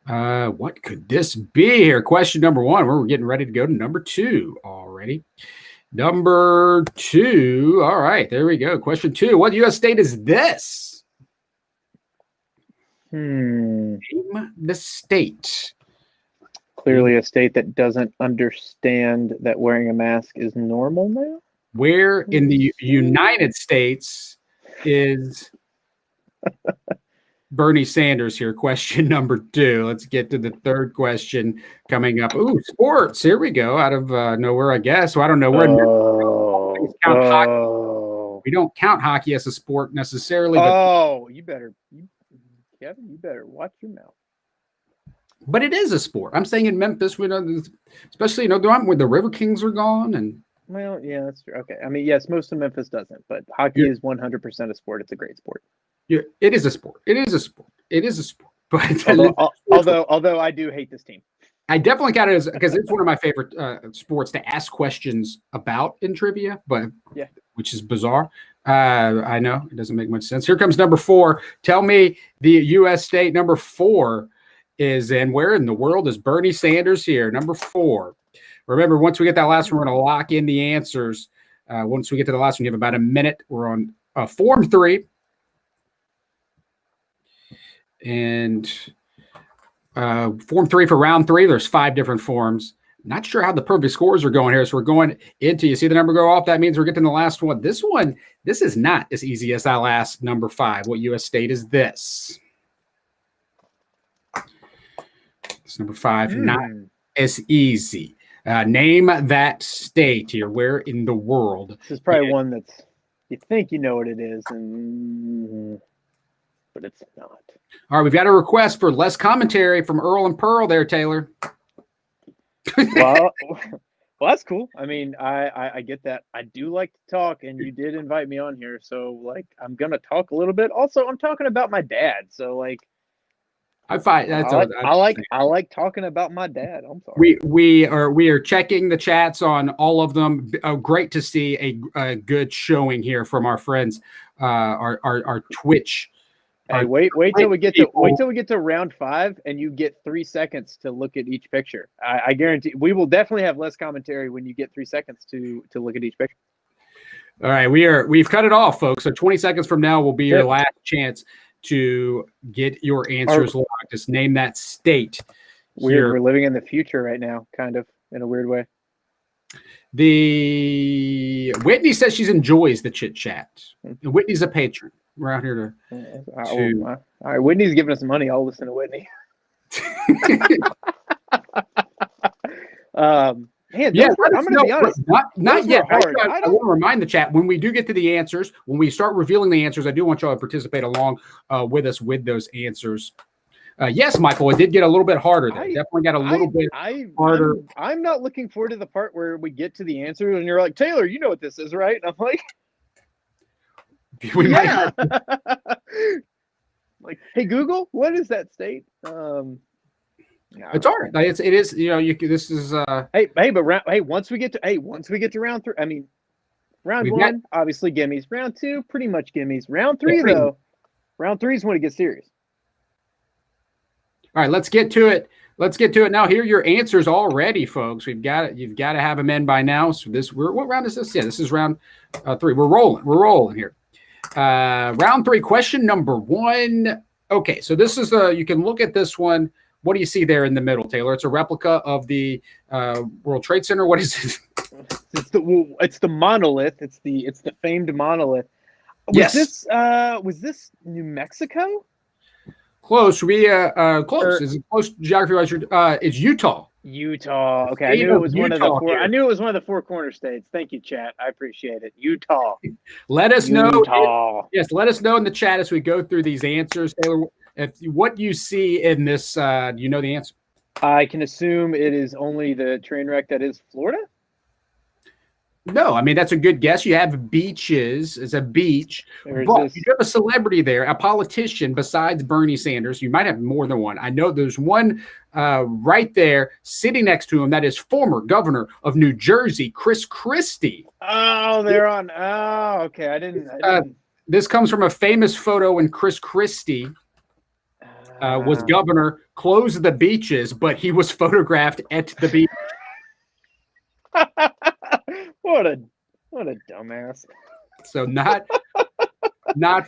What could this be here? Question number one. We're getting ready to go to number two already. Number two. All right, there we go. Question two. What U.S. state is this? Name the state. Clearly a state that doesn't understand that wearing a mask is normal now. Where in the United States is Bernie Sanders here? Question number two. Let's get to the third question coming up. Ooh, sports. Here we go. Out of nowhere, I guess. So I don't know. We don't count hockey as a sport necessarily. Kevin, you better watch your mouth. But it is a sport. I'm saying in Memphis, we know, especially when the River Kings are gone, and well, yeah, that's true. Okay, I mean, yes, most of Memphis doesn't, but hockey is 100% a sport. It's a great sport. Yeah, it is a sport. It is a sport. It is a sport. But although I do hate this team. I definitely got it as because it's one of my favorite sports to ask questions about in trivia, but yeah, which is bizarre. I know it doesn't make much sense. Here comes number four. Tell me the U.S. state number four is in. Where in the world is Bernie Sanders here? Number four. Remember, once we get that last one, we're going to lock in the answers. Once we get to the last one, you have about a minute. We're on Form 3. And Form 3 for round 3, there's 5 different forms. Not sure how the perfect scores are going here. So we're going into, you see the number go off. That means we're getting the last one. This is not as easy as that last number 5. What U.S. state is this? It's number 5, not as easy. Name that state here. Where in the world? This is probably one that's, you think you know what it is, but it's not. All right, we've got a request for less commentary from Earl and Pearl there, Taylor. Well, that's cool. I mean, I get that. I do like to talk, and you did invite me on here, so like I'm gonna talk a little bit. Also, I'm talking about my dad, so like I like talking about my dad. I'm sorry. We are checking the chats on all of them. Great to see a good showing here from our friends, our Twitch. Hey, wait till we get to round 5, and you get 3 seconds to look at each picture. I guarantee we will definitely have less commentary when you get 3 seconds to look at each picture. All right, we've cut it off, folks. So 20 seconds from now will be your last chance to get your answers locked. Just name that state. We're living in the future right now, kind of in a weird way. The Whitney says she enjoys the chit chat. Whitney's a patron. We're out here to all right, Whitney's giving us money. I'll listen to Whitney. I'm going to be honest. Not yet. I want to remind the chat, when we do get to the answers, when we start revealing the answers, I do want y'all to participate along with us with those answers. Yes, Michael, it did get a little bit harder there. Definitely got a little bit harder. I'm not looking forward to the part where we get to the answers and you're like, Taylor, you know what this is, right? And I'm like, yeah. Like, hey, Google, what is that state? It's all right. It is. You know, this is. Once we get to round 3, I mean, round 1 obviously gimmies. Round 2 pretty much gimmies. Round 3 though, round 3 is when it gets serious. All right, let's get to it. Now. Here are your answers already, folks. We've got it. You've got to have them in by now. So what round is this? Yeah, this is round 3. We're rolling here. Round 3, question number 1. Okay, so this is you can look at this one. What do you see there in the middle, Taylor? It's a replica of the World Trade Center. What is it? It's the monolith. It's the famed monolith. Was this New Mexico? Close. Close. Is it close geography-wise? It's Utah. Utah. Okay, I knew it was one of the 4. I knew it was one of the 4 corner states. Thank you, chat. I appreciate it. Utah. Let us know. Yes, let us know in the chat as we go through these answers, Taylor. What you see in this, do you know the answer? I can assume it is only the train wreck that is Florida. No, I mean, that's a good guess. You have beaches. It's a beach. But you have a celebrity there, a politician besides Bernie Sanders. You might have more than one. I know there's one right there sitting next to him. That is former governor of New Jersey, Chris Christie. Oh, they're on. Oh, okay. I didn't. This comes from a famous photo in Chris Christie. was governor, closed the beaches, but he was photographed at the beach. What a dumbass. So not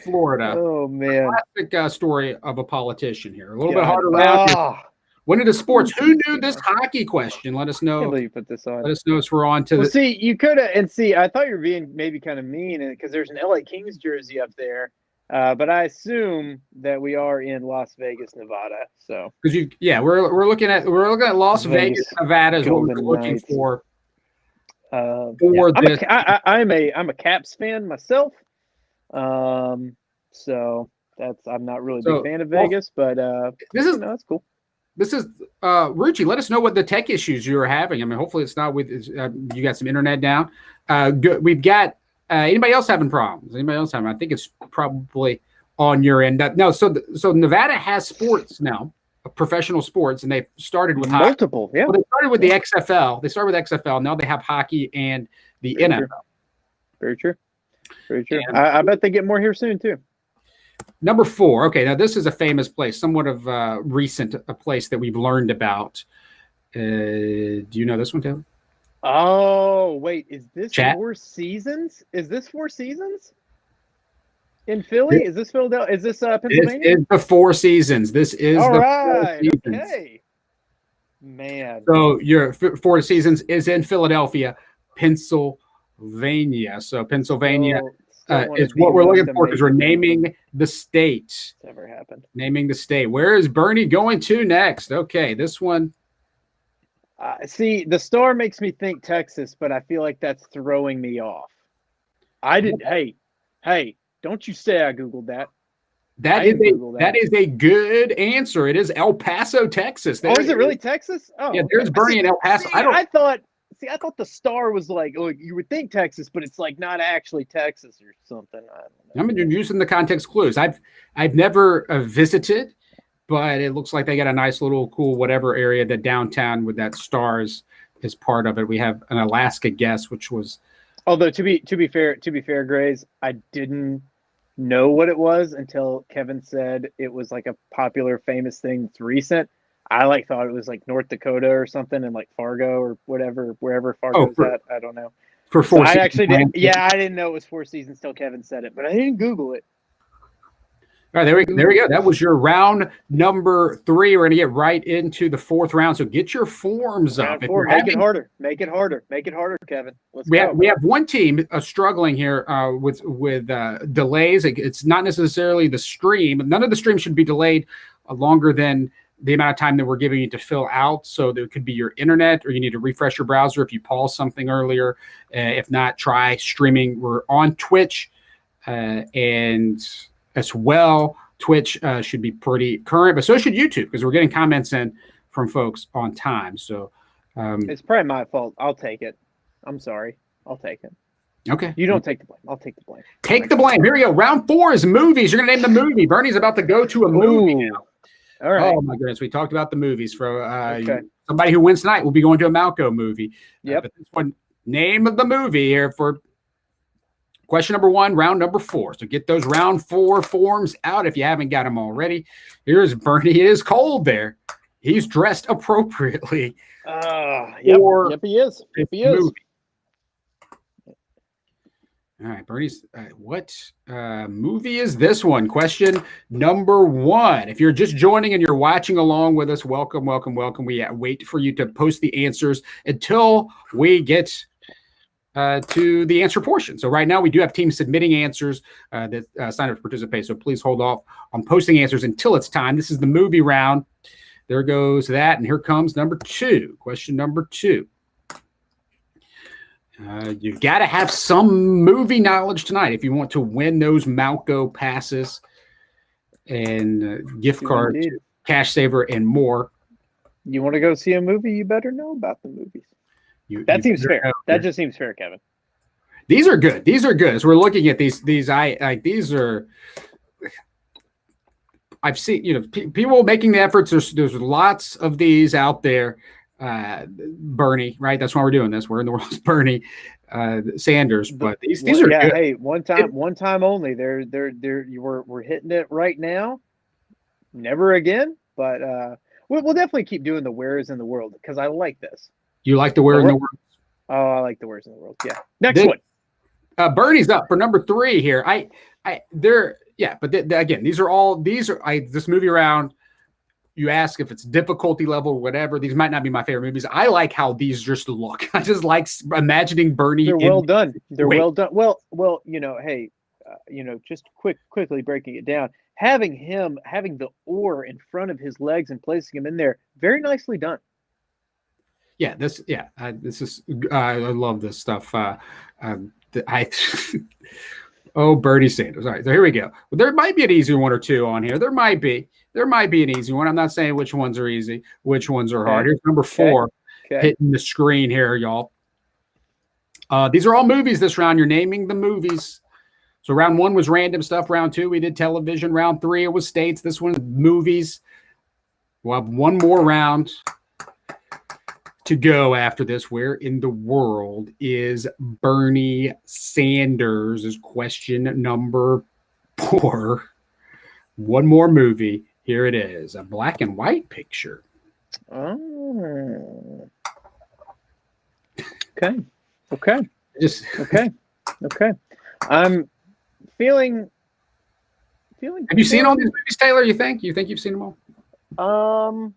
Florida. Oh man. Classic story of a politician here. A little God. bit harder round. Oh, Went into sports. Who knew this hockey question? Let us I can't know. believe you put this on. Let us know if we're on to Well, the. see, you could have, and see, I thought you were being maybe kind of mean because there's an LA Kings jersey up there, but I assume that we are in Las Vegas, Nevada. So Because we're looking at Las Vegas, Nevada is what we're Golden looking Knights. for. I'm This. I'm a Caps fan myself, so I'm not really a big fan of Vegas, but this is that's cool. This is Ruchi. Let us know what the tech issues you are having. I mean, hopefully it's not with you got some internet down. Good. We've got anybody else having problems? Anybody else having? I think it's probably on your end. No. So Nevada has sports now, professional sports, and they started with multiple. Hockey. Yeah. Well, they started with the XFL. They started with XFL. Now they have hockey and the Very NFL. True. Very true. Very true. And I bet they get more here soon too. Number 4. Okay, now this is a famous place, somewhat of recent, a place that we've learned about. Do you know this one, Taylor? Oh, wait. Is this Chat? 4 Seasons? Is this 4 Seasons? In Philly? Is this Philadelphia? Is this Pennsylvania? This is the 4 Seasons. This is All the right. 4 Seasons. Okay. Man. So your 4 Seasons is in Philadelphia, Pennsylvania. So Pennsylvania is what we're looking for because we're naming the state. It's never happened. Naming the state. Where is Bernie going to next? Okay, this one. See, the star makes me think Texas, but I feel like that's throwing me off. I didn't. Hey, don't you say I Googled that. That is a good answer. It is El Paso, Texas. Oh, is it really Texas? Oh, yeah. There's Bernie in El Paso. I thought the star was like, oh, you would think Texas, but it's like not actually Texas or something. I don't know. I'm using the context clues. I've never visited, but it looks like they got a nice little cool whatever area that downtown with that stars is part of it. We have an Alaska guest, which was. Although to be fair, Grays, I didn't know what it was until Kevin said it was like a popular, famous thing that's recent. I thought it was like North Dakota or something, and like Fargo or whatever, wherever Fargo's at. I don't know. For 4 I actually didn't. Yeah, I didn't know it was 4 Seasons till Kevin said it, but I didn't Google it. All right, there we go. That was your round number 3. We're going to get right into the 4th round. So get your forms up. Make it harder. Make it harder, Kevin. We have one team struggling here with delays. It's not necessarily the stream. None of the streams should be delayed longer than the amount of time that we're giving you to fill out. So there could be your internet, or you need to refresh your browser if you paused something earlier. If not, try streaming. We're on Twitch and as well. Twitch should be pretty current, but so should YouTube because we're getting comments in from folks on time. So it's probably my fault. I'll take it. I'm sorry. I'll take it. Okay. You don't take the blame. I'll take the blame. Take the blame. Here we go. Round 4 is movies. You're going to name the movie. Bernie's about to go to a movie now. All right. Oh, my goodness. We talked about the movies. For somebody who wins tonight will be going to a Malco movie. Yep. But this one, name of the movie here for question number 1, round number 4. So get those round 4 forms out if you haven't got them already. Here's Bernie. It is cold there. He's dressed appropriately. Yep, he is. Yep, he is. Movie. All right, Bernie's. What movie is this one? Question number 1. If you're just joining and you're watching along with us, welcome. We wait for you to post the answers until we get to the answer portion. So right now we do have teams submitting answers that sign up to participate. So please hold off on posting answers until it's time. This is the movie round. There goes that. And here comes number 2. Question number 2. You've got to have some movie knowledge tonight if you want to win those Malco passes and gift cards, Cash Saver, and more. You want to go see a movie? You better know about the movies. That seems fair. That just seems fair, Kevin. These are good. So we're looking at these. These are. I've seen people making the efforts. There's lots of these out there. Bernie, right? That's why we're doing this. We're in the world's Bernie Sanders, but these are good. Hey, one time only. We're hitting it right now. never again. But we'll definitely keep doing the Where's in the World because I like this. You like the Where in the World? Oh, I like the Where's in the World. Yeah. Next This, one. Bernie's up for number 3 here. But again, these are this movie round. You ask if it's difficulty level or whatever. These might not be my favorite movies. I like how these just look. I just like imagining Bernie. They're well done. They're well done. Well, hey, just quickly breaking it down. Having the oar in front of his legs and placing him in there, very nicely done. Yeah, this is. I love this stuff. Oh, Bernie Sanders. All right, so here we go. Well, there might be an easy one or two on here. There might be an easy one. I'm not saying which ones are easy, which ones are hard. Here's number 4 hitting the screen here, y'all. These are all movies this round. You're naming the movies. So round 1 was random stuff. Round 2, we did television. Round 3, it was states. This one, movies. We'll have one more round to go after this. Where in the world is Bernie Sanders? Is question number 4. One more movie. Here it is. A black and white picture. Oh. Okay. I'm feeling. Have you seen all these movies, Taylor? You think you've seen them all?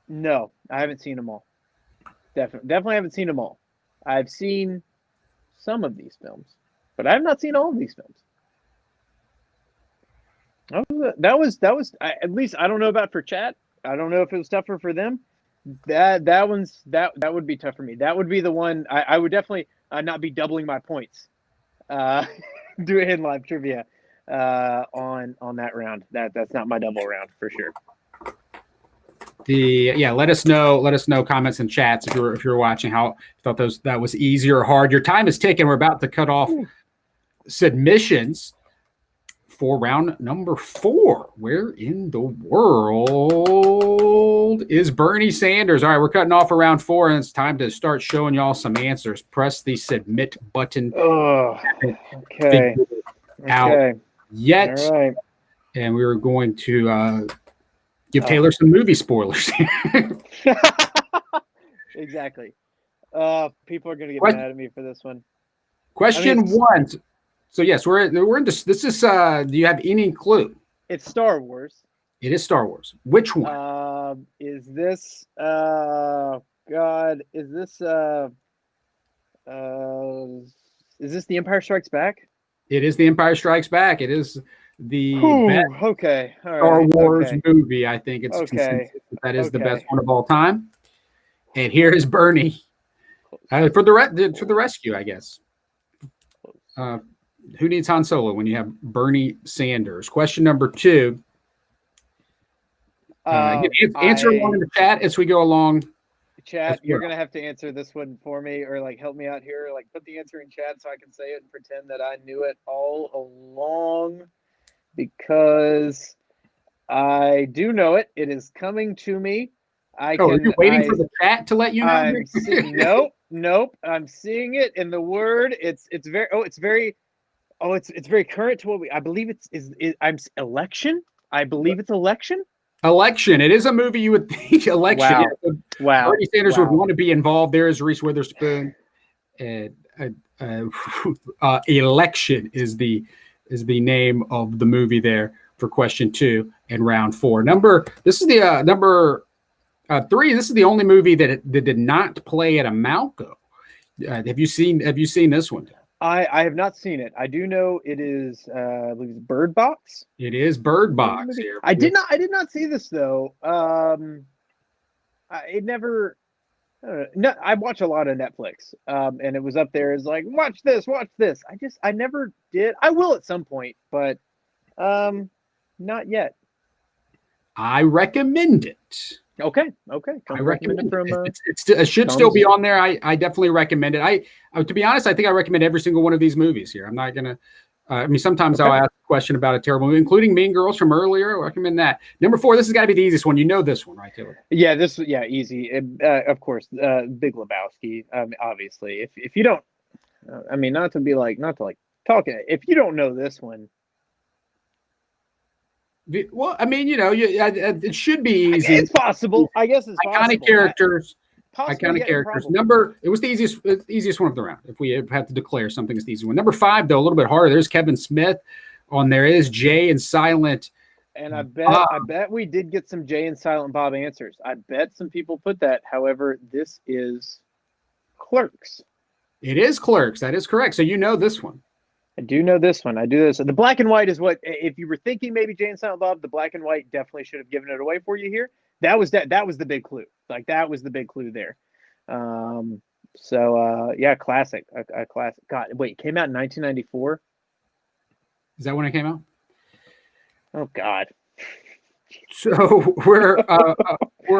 No, I haven't seen them all. Definitely haven't seen them all. I've seen some of these films, but I have not seen all of these films. That was at least I don't know about for chat. I don't know if it was tougher for them. That would be tough for me. That would be the one I would definitely not be doubling my points. Doing in live trivia on that round. That's not my double round for sure. Let us know comments and chats if you're watching how you thought that was easy or hard. Your time is ticking. We're about to cut off submissions for round number 4. Where in the world is Bernie Sanders? All right, we're cutting off for round 4, and it's time to start showing y'all some answers. Press the submit button. Oh, okay. Out yet. All right. And we were going to give Taylor some movie spoilers. Exactly. People are going to get mad at me for this one. Question 1. So yes, we're in this. This is. Do you have any clue? It's Star Wars. It is Star Wars. Which one? Is this? God, is this? Is this The Empire Strikes Back? It is The Empire Strikes Back. It is the best Star Wars movie. I think it's that is the best one of all time. And here is Bernie for the rescue, I guess. Who needs Han Solo when you have Bernie Sanders? Question number 2. Answer along in the chat as we go along. Chat, you're going to have to answer this one for me or help me out here. Put the answer in chat so I can say it and pretend that I knew it all along because I do know it. It is coming to me. Are you waiting for the chat to let you know? Nope. I'm seeing it in the word. It's very current to what I believe I'm election. I believe it's election. Election. It is a movie you would think election. Wow. Bernie Sanders would want to be involved. There is Reese Witherspoon. And Election is the name of the movie there for question 2 and round 4. This is the number 3. This is the only movie that did not play at a Malco. Have you seen this one? I have not seen it. I do know it is I believe it's Bird Box. It is Bird Box here. I did not see this though. It never I watch a lot of Netflix. And it was up there as watch this. I never did. I will at some point, but not yet. I recommend it. Okay. I recommend it. It should still be on there. I definitely recommend it. To be honest, I think I recommend every single one of these movies here. I'm not gonna. Sometimes I'll ask a question about a terrible movie, including Mean Girls from earlier. I recommend that. Number 4. This has got to be the easiest one. You know this one, right, Taylor? Yeah, easy. Of course, Big Lebowski. Obviously, if you don't, not to talk. If you don't know this one. Well, I mean, it should be easy. It's possible. I guess it's possible. Iconic characters. Possible, Iconic yet characters. improbable. It was the easiest one of the round. If we have to declare something as the easy one. Number 5, though, a little bit harder. There's Kevin Smith. On there is Jay and Silent. And I bet we did get some Jay and Silent Bob answers. I bet some people put that. However, this is Clerks. It is Clerks. That is correct. So you know this one. I do know this one. I do this. The black and white is what, if you were thinking maybe Jay and Silent Bob, the black and white definitely should have given it away for you here. That was the big clue. Like that was the big clue there. Yeah, classic. A classic. God, wait, it came out in 1994. Is that when it came out? Oh God. So we're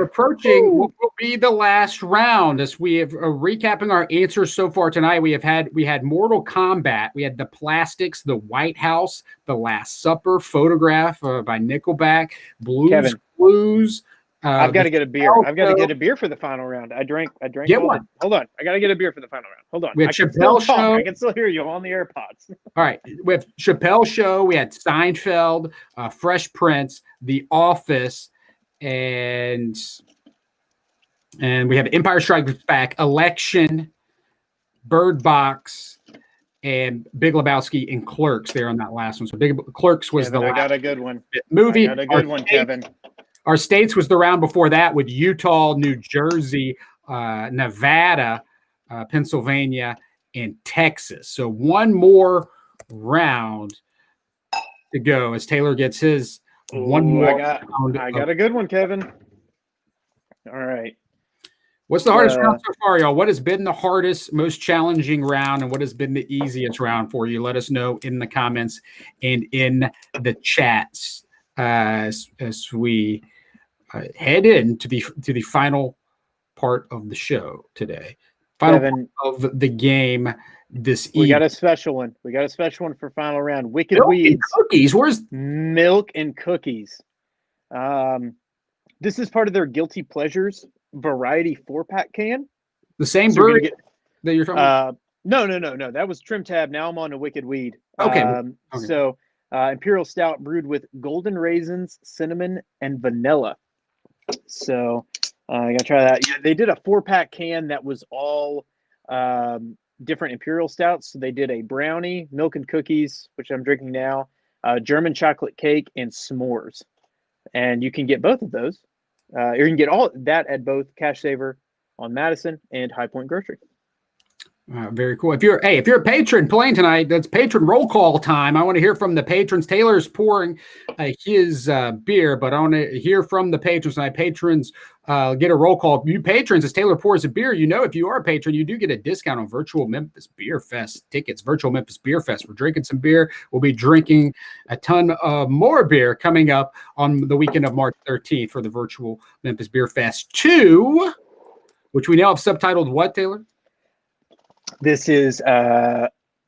approaching what will be the last round as we have recapping our answers so far tonight. We had Mortal Kombat, we had The Plastics, The White House, The Last Supper, Photograph by Nickelback, Blues Clues. I've got to get a beer. I've got to get a beer for the final round. I drank. Get one. Hold on. I got to get a beer for the final round. Hold on. We had Chappelle Show. I can still hear you on the AirPods. All right. We have Chappelle Show. We had Seinfeld, Fresh Prince, The Office, and we have Empire Strikes Back, Election, Bird Box, and Big Lebowski and Clerks there on that last one. So Clerks was Kevin, the last I got a good one. movie. I got a good one, Kevin. Our states was the round before that with Utah, New Jersey, Nevada, Pennsylvania, and Texas. So one more round to go as Taylor gets his one more round. I got a good one, Kevin. All right. What's the hardest round so far, y'all? What has been the hardest, most challenging round, and what has been the easiest round for you? Let us know in the comments and in the chats as we head into the final part of the show today. Final Kevin, part of the game this evening. We got a special one. We got a special one for final round. Wicked Weeds. Cookies. Where's Milk and Cookies? This is part of their Guilty Pleasures variety 4-pack can. The same brewery that you're talking about? No. That was Trim Tab. Now I'm on a Wicked Weed. Okay. So Imperial Stout brewed with golden raisins, cinnamon, and vanilla. So I gotta try that. Yeah, they did a 4-pack can that was all different Imperial Stouts. So they did a brownie, milk and cookies, which I'm drinking now, German chocolate cake, and s'mores. And you can get both of those. Or you can get all that at both Cash Saver on Madison and High Point Grocery. Very cool. If you're a patron playing tonight, that's patron roll call time. I want to hear from the patrons. Taylor's pouring his beer, but I want to hear from the patrons tonight. Patrons get a roll call. You patrons, as Taylor pours a beer, if you are a patron, you do get a discount on Virtual Memphis Beer Fest tickets. Virtual Memphis Beer Fest. We're drinking some beer. We'll be drinking a ton of more beer coming up on the weekend of March 13th for the Virtual Memphis Beer Fest 2, which we now have subtitled what, Taylor? This is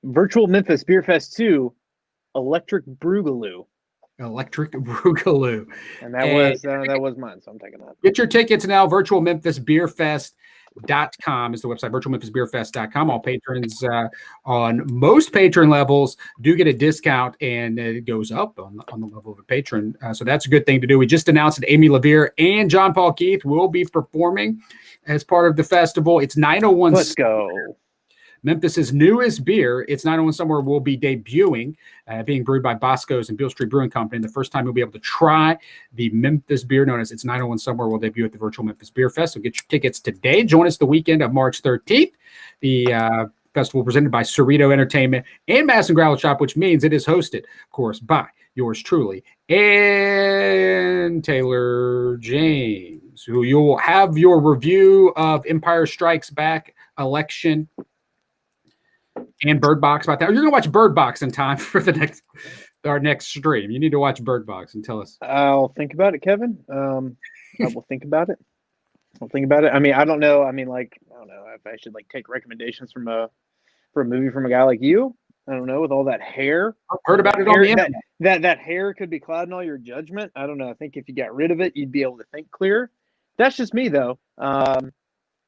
Virtual Memphis Beer Fest 2, Electric Broogaloo. Electric Broogaloo. And that was mine, so I'm taking that. Get your tickets now. virtualmemphisbeerfest.com is the website, virtualmemphisbeerfest.com. All patrons on most patron levels do get a discount, and it goes up on the level of a patron. So that's a good thing to do. We just announced that Amy LeVere and John Paul Keith will be performing as part of the festival. It's 901. Let's go. Memphis's newest beer, It's 901 Somewhere, will be debuting, being brewed by Bosco's and Beale Street Brewing Company. The first time you'll be able to try the Memphis beer known as It's 901 Somewhere will debut at the Virtual Memphis Beer Fest. So get your tickets today. Join us the weekend of March 13th. The festival presented by Cerrito Entertainment and Madison Gravel Shop, which means it is hosted, of course, by yours truly and Taylor James, who you'll have your review of Empire Strikes Back, Election, and Bird Box about that. You're going to watch Bird Box in time for our next stream. You need to watch Bird Box and tell us. I'll think about it, Kevin. I will think about it. I mean, I don't know. I don't know if I should take recommendations for a movie from a guy like you. I don't know, with all that hair. I've heard about it on the internet. That hair could be clouding all your judgment. I don't know. I think if you got rid of it, you'd be able to think clear. That's just me, though. I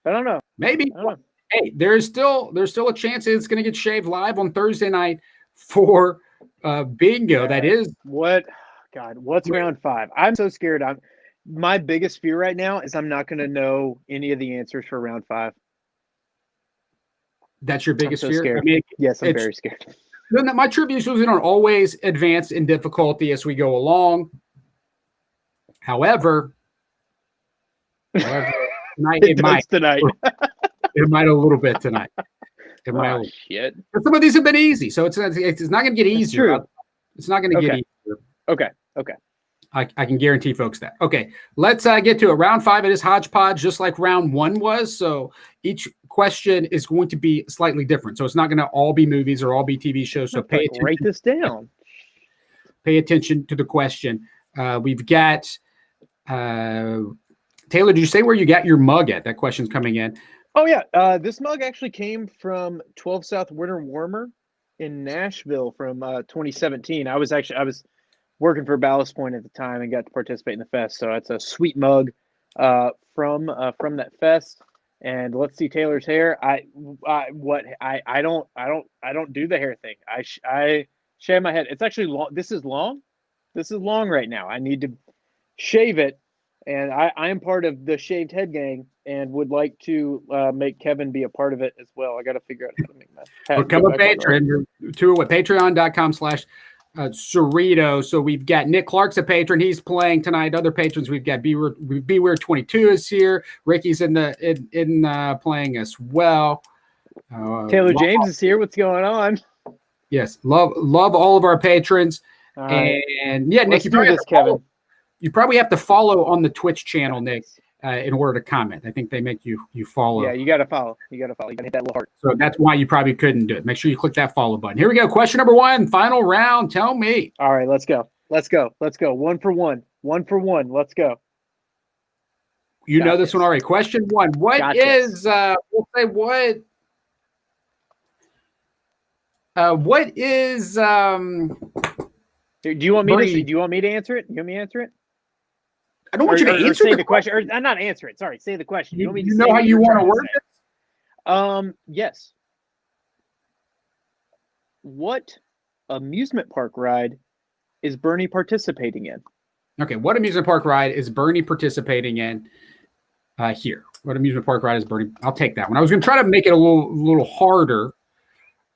don't know. Maybe. I don't know. Hey, there's still a chance it's going to get shaved live on Thursday night for bingo. That is what. God, what's round 5? I'm so scared. My biggest fear right now is I'm not going to know any of the answers for round 5. That's your biggest so fear? Scared. I mean, yes, I'm very scared. My trivia shows don't always advance in difficulty as we go along. However, tonight it might tonight. It might a little bit tonight. It might. Shit. But some of these have been easy, so it's not going to get easier. It's not going to get easier. Okay. I can guarantee folks that. Okay, let's get to it. Round 5, it is hodgepodge, just like round 1 was. So each question is going to be slightly different. So it's not going to all be movies or all be TV shows. So pay attention. Write this down. Pay attention to the question. We've got Taylor. Did you say where you got your mug at? That question's coming in. Oh yeah, this mug actually came from 12 South Winter Warmer in Nashville from 2017. I was working for Ballast Point at the time and got to participate in the fest. So it's a sweet mug from that fest. And let's see Taylor's hair. I don't do the hair thing. I shave my head. It's actually long. This is long. This is long right now. I need to shave it. And I am part of the shaved head gang and would like to make Kevin be a part of it as well. I got to figure out how to make that. Become a patron. Patreon.com/Cerrito. So we've got Nick Clark's a patron. He's playing tonight. Other patrons, we've got Beware 22 is here. Ricky's in playing as well. Taylor James is here. What's going on? Yes, love all of our patrons. And yeah, Nick, Kevin. You probably have to follow on the Twitch channel, Nick, in order to comment. I think they make you follow. Yeah, you got to follow. You got to hit that little heart. So that's why you probably couldn't do it. Make sure you click that follow button. Here we go. Question number 1, final round. Tell me. All right, let's go. 1 for 1. 1 for 1. Let's go. You know this one already. Question 1. What is Do you want me to answer it? You want me to answer it? I don't want you to answer the question. Or not answer it. Sorry, say the question. You know how you want to word this? Yes. What amusement park ride is Bernie participating in? Okay, what amusement park ride is Bernie participating in here? What amusement park ride is Bernie? I'll take that one. I was going to try to make it a little harder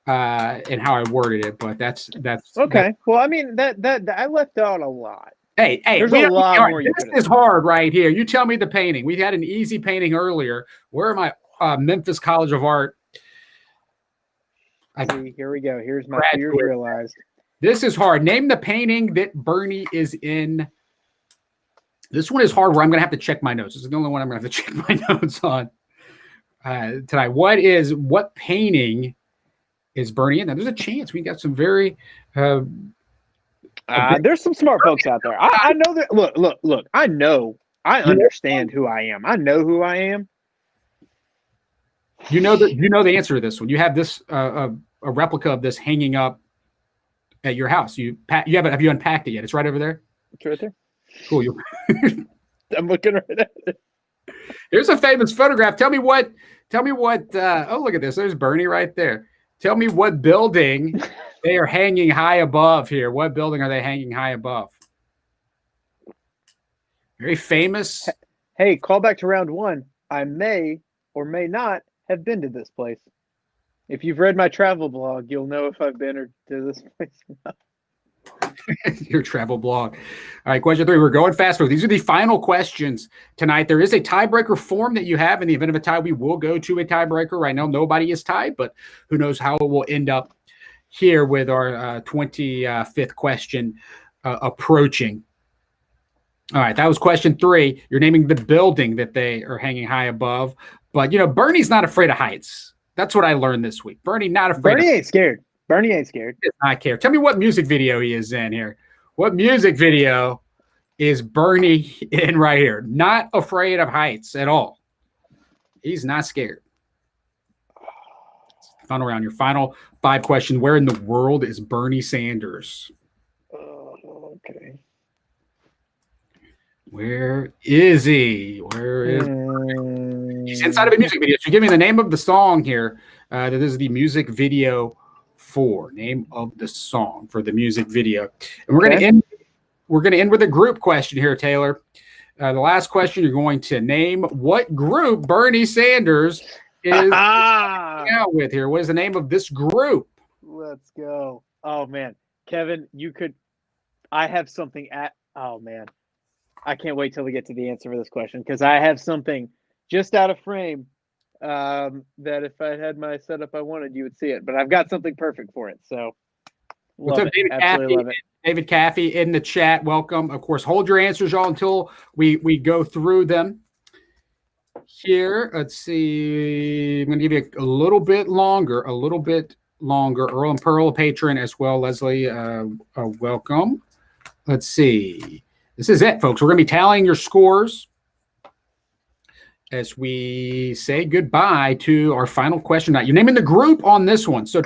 in how I worded it, but that's okay. Well, I mean that I left out a lot. Hey, there's a lot more. This is hard right here. You tell me the painting. We had an easy painting earlier. Where are my Memphis College of Art? Here we go. Here's my fears realized. This is hard. Name the painting that Bernie is in. This one is hard where I'm going to have to check my notes. This is the only one I'm going to have to check my notes on tonight. What painting is Bernie in? Now, there's a chance we got some very there's some smart folks out there. I know that. Look. I understand who I am. I know who I am. You know the answer to this one. You have this a replica of this hanging up at your house. Have you unpacked it yet? It's right over there. It's right there. Cool. I'm looking right at it. Here's a famous photograph. Tell me what. Oh, look at this. There's Bernie right there. Tell me what building they are hanging high above here. What building are they hanging high above? Very famous. Hey, call back to round 1. I may or may not have been to this place. If you've read my travel blog, you'll know if I've been to this place or not. Your travel blog. All right, question 3. We're going fast. These are the final questions tonight. There is a tiebreaker form that you have. In the event of a tie, we will go to a tiebreaker. Right now, nobody is tied, but who knows how it will end up here with our 25th question approaching. All right, that was question 3. You're naming the building that they are hanging high above. But, Bernie's not afraid of heights. That's what I learned this week. Bernie not afraid. Bernie ain't scared. Bernie ain't scared. He does not care. Tell me what music video he is in here. What music video is Bernie in right here? Not afraid of heights at all. He's not scared. Final round. Your final 5 questions. Where in the world is Bernie Sanders? Okay. Where is he? He's inside of a music video. So give me the name of the song here. That is the music video for. Name of the song for the music video. And we're going to end we're going to end with a group question here, Taylor. The last question, you're going to name what group Bernie Sanders is out with here. What is the name of this group? Let's go. Oh, man. Kevin, I have something oh, man. I can't wait till we get to the answer for this question because I have something just out of frame that if I had my setup I wanted, you would see it. But I've got something perfect for it. So, what's up, David Absolutely Caffey? Love it. David Caffey in the chat. Welcome. Of course, hold your answers, y'all, until we go through them. Here, let's see. I'm going to give you a little bit longer. Earl and Pearl, a patron as well. Leslie, welcome. Let's see. This is it, folks. We're going to be tallying your scores as we say goodbye to our final question. Now, you're naming the group on this one. So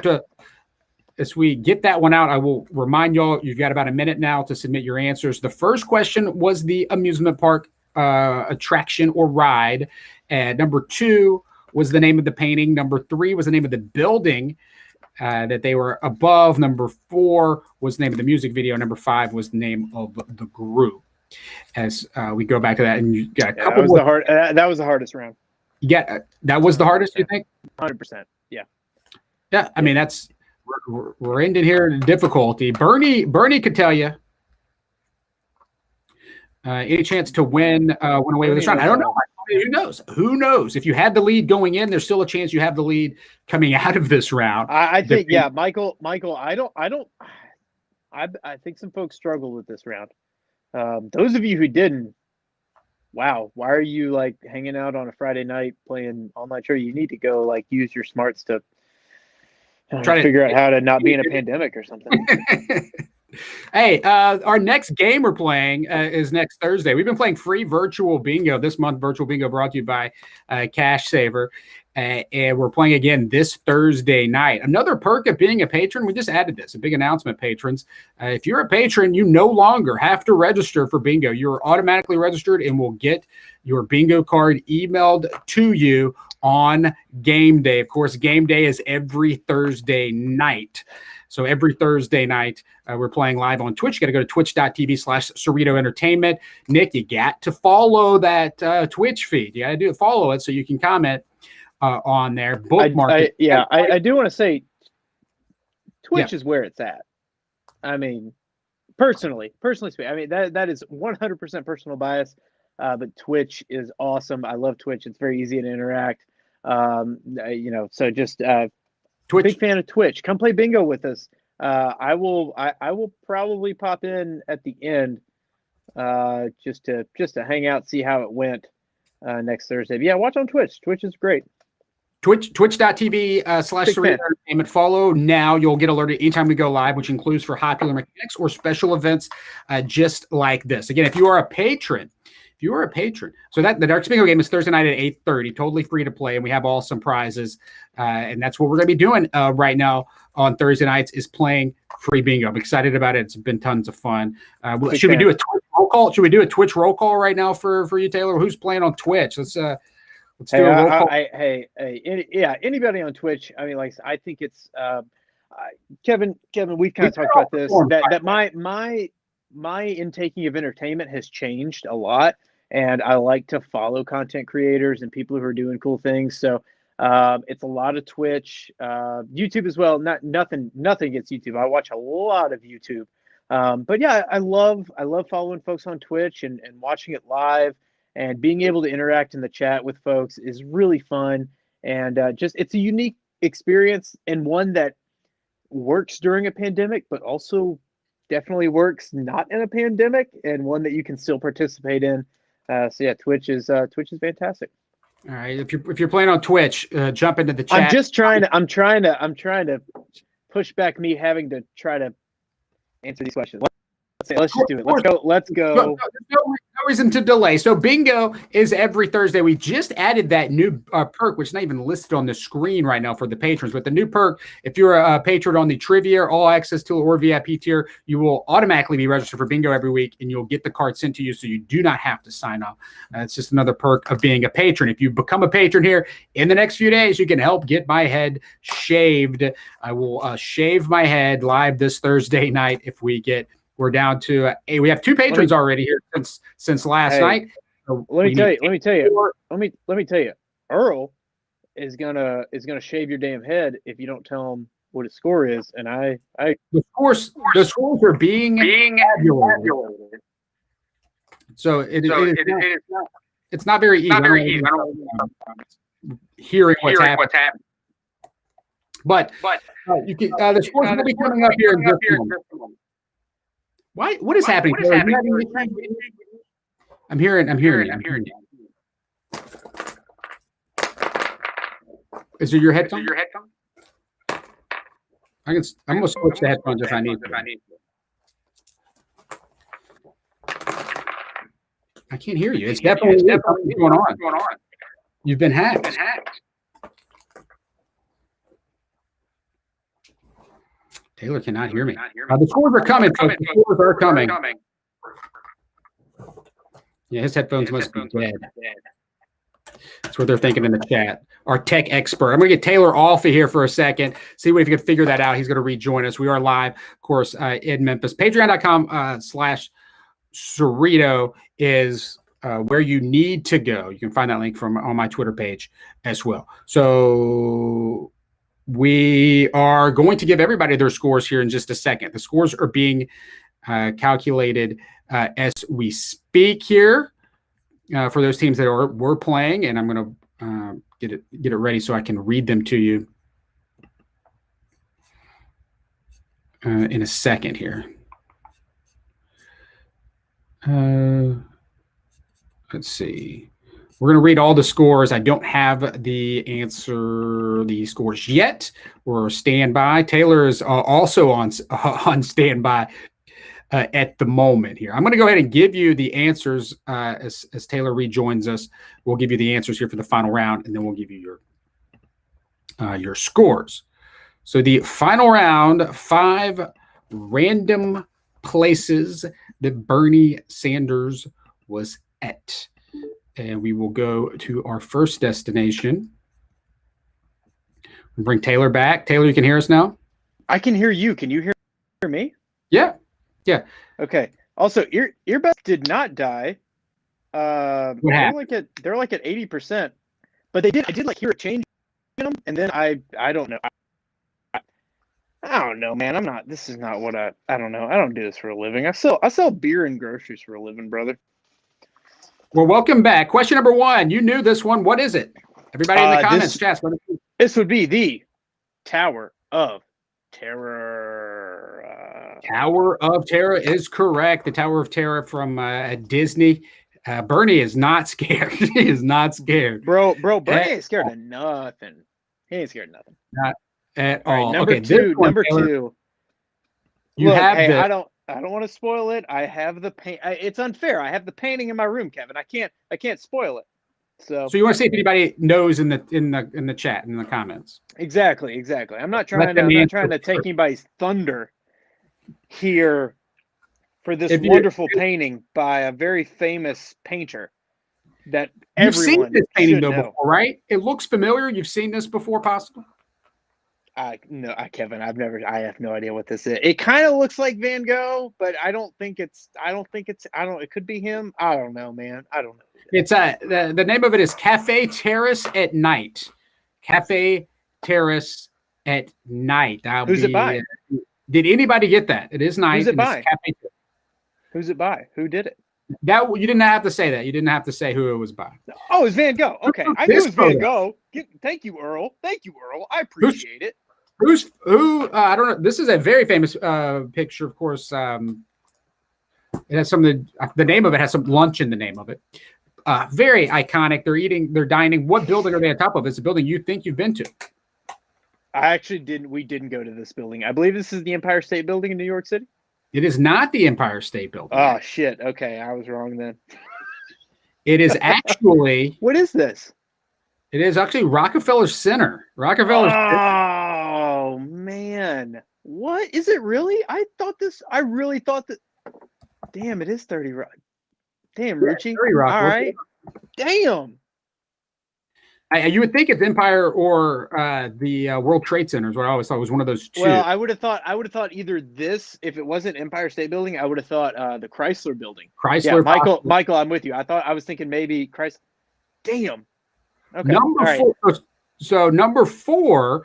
as we get that one out, I will remind y'all, you've got about a minute now to submit your answers. The first question was the amusement park attraction or ride. And number 2 was the name of the painting. Number 3 was the name of the building that they were above. Number 4 was the name of the music video. Number 5 was the name of the group. As we go back to that, and you got a couple. That was the hardest round. That was the hardest, you think? 100%. Yeah. Yeah. I mean, that's we're ending here in difficulty. Bernie could tell you. Any chance to win away with this round? I don't know. Who knows? If you had the lead going in, there's still a chance you have the lead coming out of this round. I think, yeah, Michael. I think some folks struggled with this round. Those of you who didn't, wow, why are you like hanging out on a Friday night playing all night? Sure, you need to go like use your smarts to try to figure out how to not be in a pandemic or something. Hey, our next game we're playing is next Thursday. We've been playing free virtual bingo this month. Virtual bingo brought to you by Cash Saver. And we're playing again this Thursday night. Another perk of being a patron, we just added this, a big announcement, patrons. If you're a patron, you no longer have to register for bingo. You're automatically registered and will get your bingo card emailed to you on game day. Of course, game day is every Thursday night. So every Thursday night, we're playing live on Twitch. You got to go to twitch.tv/Cerrito Entertainment. Nick, you got to follow that Twitch feed. You got to follow it so you can comment on there. Bookmark it. I do want to say Twitch is where it's at. I mean, personally speaking, I mean, that is 100% personal bias, but Twitch is awesome. I love Twitch. It's very easy to interact. So just Twitch. Big fan of Twitch. Come play bingo with us. I will probably pop in at the end just to hang out, see how it went next Thursday. But yeah, watch on Twitch. Twitch is great. Twitch.tv/Cerrito Entertainment. Follow now. You'll get alerted anytime we go live, which includes for popular mechanics or special events just like this. Again, if you are a patron, so that the Dark Bingo game is Thursday night at 8:30, totally free to play, and we have awesome prizes. And that's what we're going to be doing right now on Thursday nights is playing free bingo. I'm excited about it. It's been tons of fun. Should we do a Twitch roll call? Should we do a Twitch roll call right now for you, Taylor? Who's playing on Twitch? Let's do a roll call. Anybody on Twitch. I mean, I think it's Kevin. We've kind of talked about this. That my intaking of entertainment has changed a lot, and I like to follow content creators and people who are doing cool things. So it's a lot of Twitch, YouTube as well. Nothing against YouTube. I watch a lot of YouTube, but yeah, I love following folks on Twitch and watching it live and being able to interact in the chat with folks is really fun. And it's a unique experience and one that works during a pandemic, but also definitely works not in a pandemic, and one that you can still participate in. So yeah, Twitch is fantastic. All right, if you're playing on Twitch, jump into the chat. I'm trying to push back me having to try to answer these questions. Let's just do it. Let's go. No reason to delay. So bingo is every Thursday. We just added that new perk, which is not even listed on the screen right now for the patrons. But the new perk, if you're a patron on the Trivia, All Access Tier, or VIP tier, you will automatically be registered for bingo every week, and you'll get the card sent to you, so you do not have to sign up. It's just another perk of being a patron. If you become a patron here in the next few days, you can help get my head shaved. I will shave my head live this Thursday night if we get We're down to we have 2 patrons already here since last night. So let me tell you, Earl is gonna shave your damn head if you don't tell him what his score is. And the scores are being tabulated. So it's not very easy. I don't know hearing what's happening. But you can, the scores will be coming up here in just a moment. Why? What is happening? I'm hearing you. Is it your headphone? I'm gonna switch the headphones if I need to. I can't hear you. It's definitely something going on. You've been hacked. Taylor cannot hear me. The scores are coming. The scores are coming. Yeah, his headphones must be dead. That's what they're thinking in the chat. Our tech expert. I'm going to get Taylor off of here for a second. See if he can figure that out. He's going to rejoin us. We are live, of course, in Memphis. Patreon.com/Cerrito is where you need to go. You can find that link on my Twitter page as well. So we are going to give everybody their scores here in just a second. The scores are being calculated as we speak here for those teams that were playing, and I'm going to get it ready so I can read them to you in a second here. Let's see. We're going to read all the scores. I don't have the scores yet. We're standby. Taylor is also on standby at the moment here. I'm going to go ahead and give you the answers as Taylor rejoins us. We'll give you the answers here for the final round, and then we'll give you your scores. So the final round, 5 random places that Bernie Sanders was at. And we will go to our first destination. We'll bring Taylor back. Taylor, you can hear us now? I can hear you. Can you hear me? Yeah. Okay. Also, earbuds did not die. They're like at 80%, but I did like hear a change in them, and then I don't know. I don't know, man. This is not what I don't know. I don't do this for a living. I sell beer and groceries for a living, brother. Well, welcome back. Question number 1. You knew this one. What is it? Everybody in the comments, chat. This would be the Tower of Terror. Tower of Terror is correct. The Tower of Terror from Disney. Bernie is not scared. He is not scared. Bro, Bernie ain't scared of nothing. He ain't scared of nothing. Not at all. Number two. You have this. I don't want to spoil it. I have the paint. It's unfair. I have the painting in my room, Kevin. I can't spoil it. So you want to see if anybody knows in the chat, in the comments. Exactly. I'm not trying to take anybody's thunder here for this wonderful painting by a very famous painter that everyone You've seen this painting though know. before, right? It looks familiar. You've seen this before, possibly? No, Kevin, I have no idea what this is. It kind of looks like Van Gogh, but it could be him. I don't know, man. I don't know. It's the name of it is Cafe Terrace at Night. Cafe Terrace at Night. Who's it by? Did anybody get that? It is night. Who's it by? Who's it by? Who did it? That you didn't have to say that. You didn't have to say who it was by. Oh, it's Van Gogh. Okay, I knew it was Van Gogh. Thank you, Earl. I appreciate it. Who? I don't know. This is a very famous picture, of course. It has the name of it has some lunch in the name of it. Very iconic. They're dining. What building are they on top of? It's a building you think you've been to. I actually didn't. We didn't go to this building. I believe this is the Empire State Building in New York City. It is not the Empire State Building. Oh, shit. Okay, I was wrong then. It is actually... What is this? It is actually Rockefeller Center. Oh, man. What? Is it really? I really thought that... Damn, it is 30 Rock. Damn, Rucci. 30 Rock. All right. Damn. You would think it's Empire or the World Trade Center is what I always thought was one of those two. Well, I would have thought either this, if it wasn't Empire State Building, I would have thought the Chrysler Building. Chrysler. Yeah, Michael, I'm with you. I was thinking maybe Chrysler. Damn. Okay. Number four. Right. So number 4,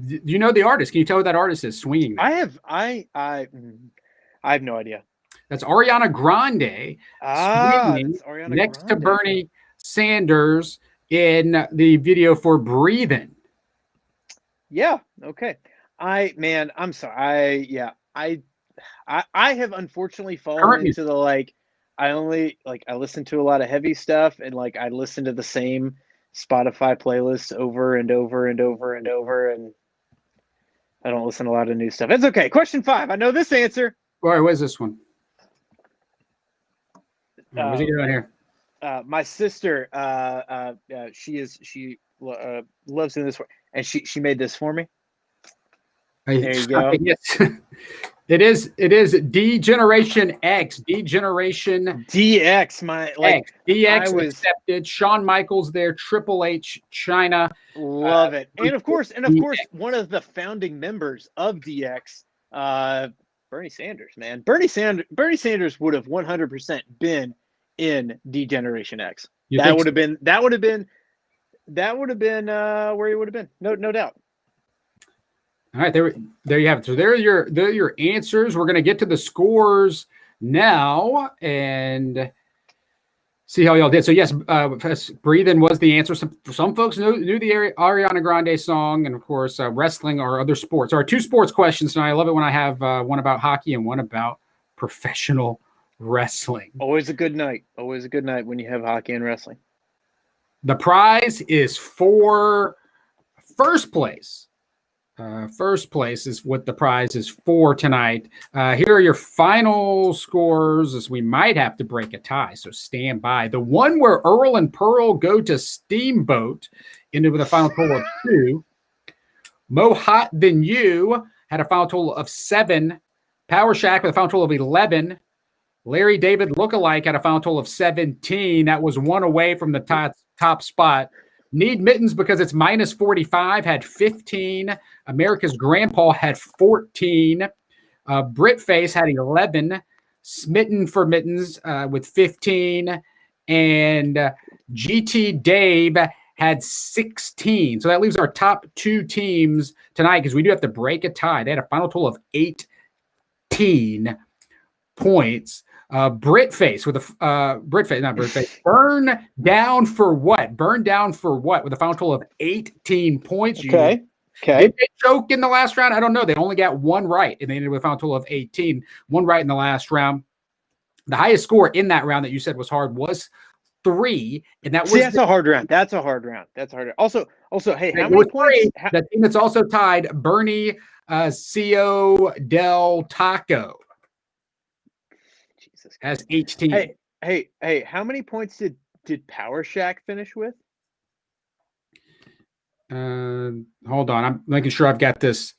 do you know the artist? Can you tell who that artist is swinging? I have no idea. That's Ariana Grande. Swinging Ariana next Grande. to Bernie Sanders in the video for Breathin'. Yeah. Okay. I'm sorry. I have unfortunately fallen into the I listen to a lot of heavy stuff, and I listen to the same Spotify playlists over and over and over and over, and I don't listen to a lot of new stuff. It's okay. Question 5. I know this answer. All right, where's this one? What's he doing here? My sister, she loves doing this for, and she made this for me. There you go. It is D-Generation X. D-Generation DX. DX was accepted. Shawn Michaels there. Triple H China. Love it. And of course, one of the founding members of DX, Bernie Sanders, man. Bernie Sanders would have 100% been in D-Generation X. That would have been where he would have been. No doubt. All right, there you have it. So there are your answers. We're going to get to the scores now and see how y'all did. So yes, Breathin' was the answer. Some folks knew the Ariana Grande song, and of course, wrestling or other sports. There are 2 sports questions tonight. I love it when I have one about hockey and one about professional wrestling. Always a good night. Always a good night when you have hockey and wrestling. The prize is for first place. First place is what the prize is for tonight. Here are your final scores, as we might have to break a tie, so stand by. The one where Earl and Pearl go to Steamboat ended with a final total of 2. Mo Hot Than You had a final total of 7. Power Shack with a final total of 11. Larry David Lookalike had a final total of 17. That was 1 away from the top spot. Need Mittens because it's minus 45 had 15. America's Grandpa had 14. Britface had 11. Smitten for Mittens with 15. And GT Dave had 16. So that leaves our top 2 teams tonight because we do have to break a tie. They had a final total of 18 points. Britface with Burn Down for What? Burn Down for What? With a final total of 18 points. Okay. Did they choke in the last round? I don't know. They only got 1 right, and they ended with a final total of 18. 1 right in the last round. The highest score in that round that you said was hard was 3, and that was that's a hard round. That's a hard round. Also, hey, how many points? The team that's also tied, Bernie Co del Taco. Has 18. Hey, how many points did Power Shack finish with? Hold on. I'm making sure I've got this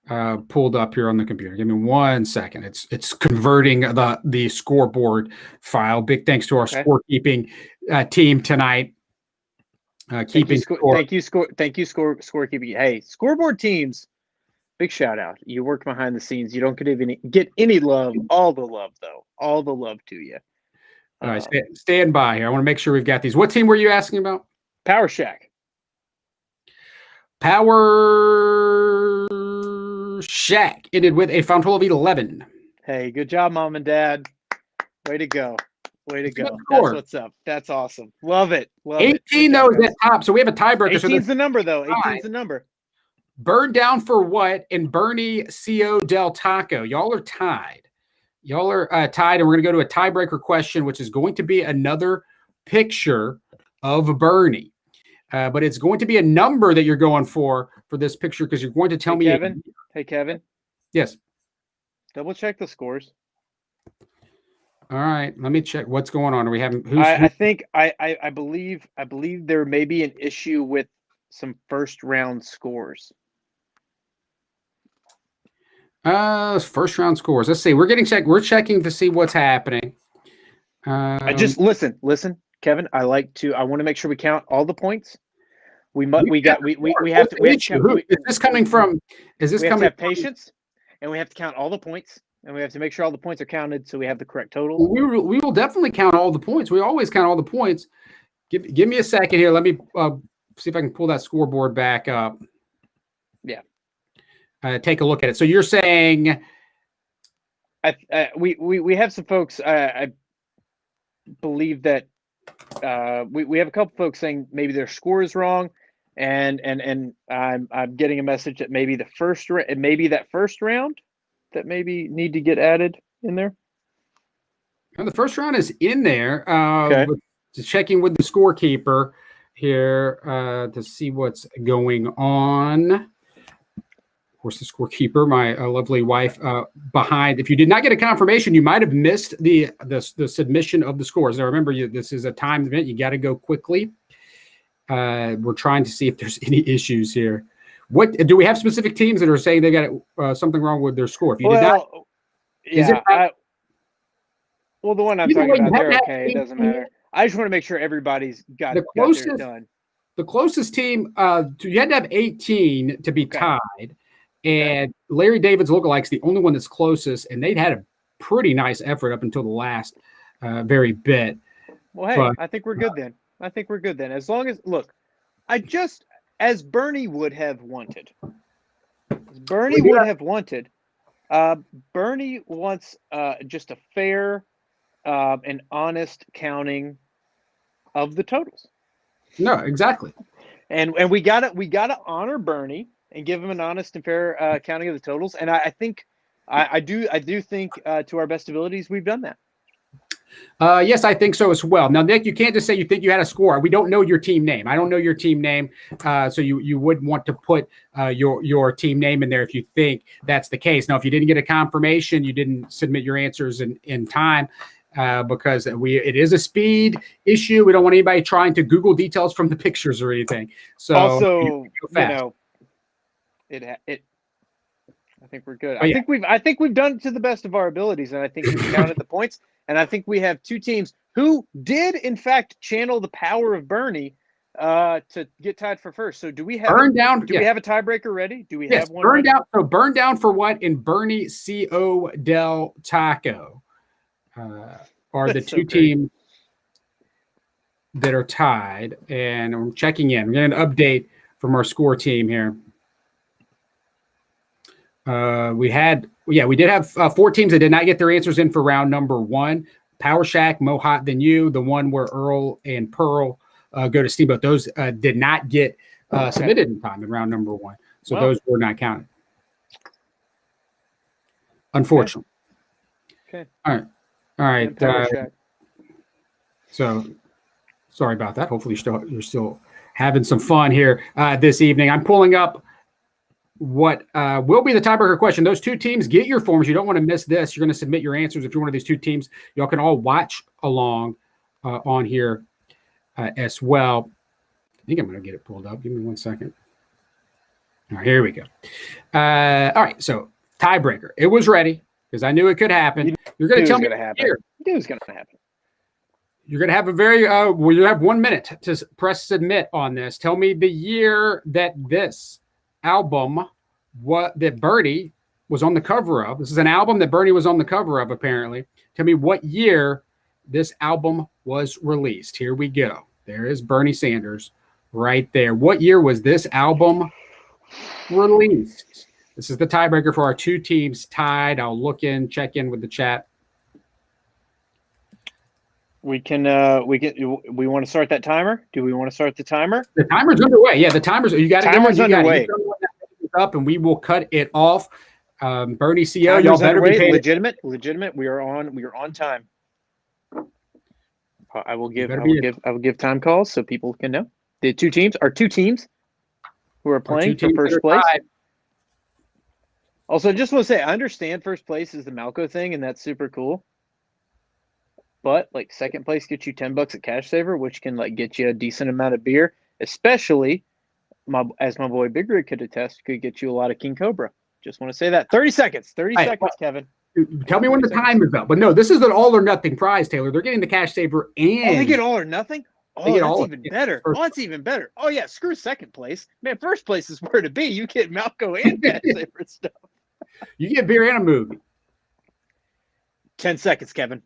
pulled up here on the computer. Give me 1 second. It's converting the scoreboard file. Big thanks to our scorekeeping team tonight. Keeping score. Thank you, scorekeeping. Hey, scoreboard teams. Big shout out. You work behind the scenes. You don't get any love. All the love, though. All the love to you. All right, stand by here. I want to make sure we've got these. What team were you asking about? Power Shack. Power Shack ended with a final total of 11. Hey, good job, Mom and Dad. Way to go. Way to go. That's what's up. That's awesome. Love it. 18, though, is at top. So we have a tiebreaker. 18's the number, though. 18's the number. Burn Down for What and Bernie Co del Taco. Y'all are tied. And we're going to go to a tiebreaker question, which is going to be another picture of Bernie. But it's going to be a number that you're going for this picture because you're going to tell me. Kevin? Hey, Kevin? Yes. Double check the scores. All right. Let me check what's going on. Are we having I believe there may be an issue with some first round scores. First round scores. Let's see. We're checking to see what's happening. I just listen, Kevin. I want to make sure we count all the points. We have to. Is this coming from? Is this we have coming? To have patience, and we have to count all the points, and we have to make sure all the points are counted so we have the correct totals. We will definitely count all the points. We always count all the points. Give me a second here. Let me see if I can pull that scoreboard back up. Yeah. Take a look at it. So you're saying we have some folks. I believe that we have a couple folks saying maybe their score is wrong, and I'm getting a message that maybe that first round that maybe need to get added in there. And the first round is in there. Okay. Just checking with the scorekeeper here to see what's going on. Of course, the scorekeeper, my lovely wife, behind. If you did not get a confirmation, you might have missed the submission of the scores. Now, remember, this is a timed event. You got to go quickly. We're trying to see if there's any issues here. What do we have specific teams that are saying they got something wrong with their score? If you did not, well, the one I'm talking about, they're okay. It doesn't matter. I just want to make sure everybody's got theirs done. The closest team, you had to have 18 to be tied, and Larry David's lookalike's the only one that's closest, and they'd had a pretty nice effort up until the last very bit. Well, hey, I think we're good then. As long as as Bernie would have wanted. Bernie wants just a fair and honest counting of the totals. No, exactly. And we gotta honor Bernie and give him an honest and fair counting of the totals. And I think I do think to our best abilities we've done that. Yes, I think so as well. Now, Nick, you can't just say you think you had a score. We don't know your team name. I don't know your team name, so you wouldn't want to put your team name in there if you think that's the case. Now, if you didn't get a confirmation, you didn't submit your answers in time because it is a speed issue. We don't want anybody trying to Google details from the pictures or anything. So also, I think we're good. I think we've done it to the best of our abilities, and I think we've counted the points. And I think we have two teams who did, in fact, channel the power of Bernie to get tied for first. So do we have we have a tiebreaker ready? Do we have one? Burn down. So burn down for what? In Bernie Co. del Taco are the two teams that are tied, and I'm checking in. We're getting an update from our score team here. We did have 4 teams that did not get their answers in for round number 1. Power Shack, Mo Hot Than You, the one where Earl and Pearl go to Steamboat. Those did not get submitted in time in round number 1. So those were not counted. Unfortunately. Okay. All right. So sorry about that. Hopefully you're still having some fun here this evening. I'm pulling up what will be the tiebreaker question. Those two teams, get your forms. You don't want to miss this. You're going to submit your answers. If you're one of these two teams, y'all can all watch along on here as well. I think I'm going to get it pulled up. Give me 1 second. All right, here we go. All right, so tiebreaker. It was ready because I knew it could happen. You're going to tell me here. It was going to happen. You're going to have a very you have 1 minute to press submit on this. Tell me the year that this album that Bernie was on the cover of. This is an album that Bernie was on the cover of, apparently. Tell me what year this album was released. Here we go. There is Bernie Sanders right there. What year was this album released? This is the tiebreaker for our two teams tied. I'll check in with the chat. We want to start that timer? Do we want to start the timer? The timer's underway. Yeah, the timer's underway. Up and we will cut it off. Bernie CO, timer's y'all better be paid. Legitimate. We are on time. I will give time calls so people can know. The two teams who are playing for first place. Also, just want to say, I understand first place is the Malco thing, and that's super cool. But like second place gets you $10 at Cash Saver, which can like get you a decent amount of beer, especially as my boy Big Rig could attest, could get you a lot of King Cobra. Just want to say that. 30 seconds, Kevin. Tell me when the time is up. But no, this is an all or nothing prize, Taylor. They're getting the Cash Saver and they get all or nothing? They Oh, get that's all even better. Oh, that's even better. Oh yeah, screw second place. Man, first place is where to be. You get Malco and Cash Saver stuff. You get beer and a movie. 10 seconds, Kevin.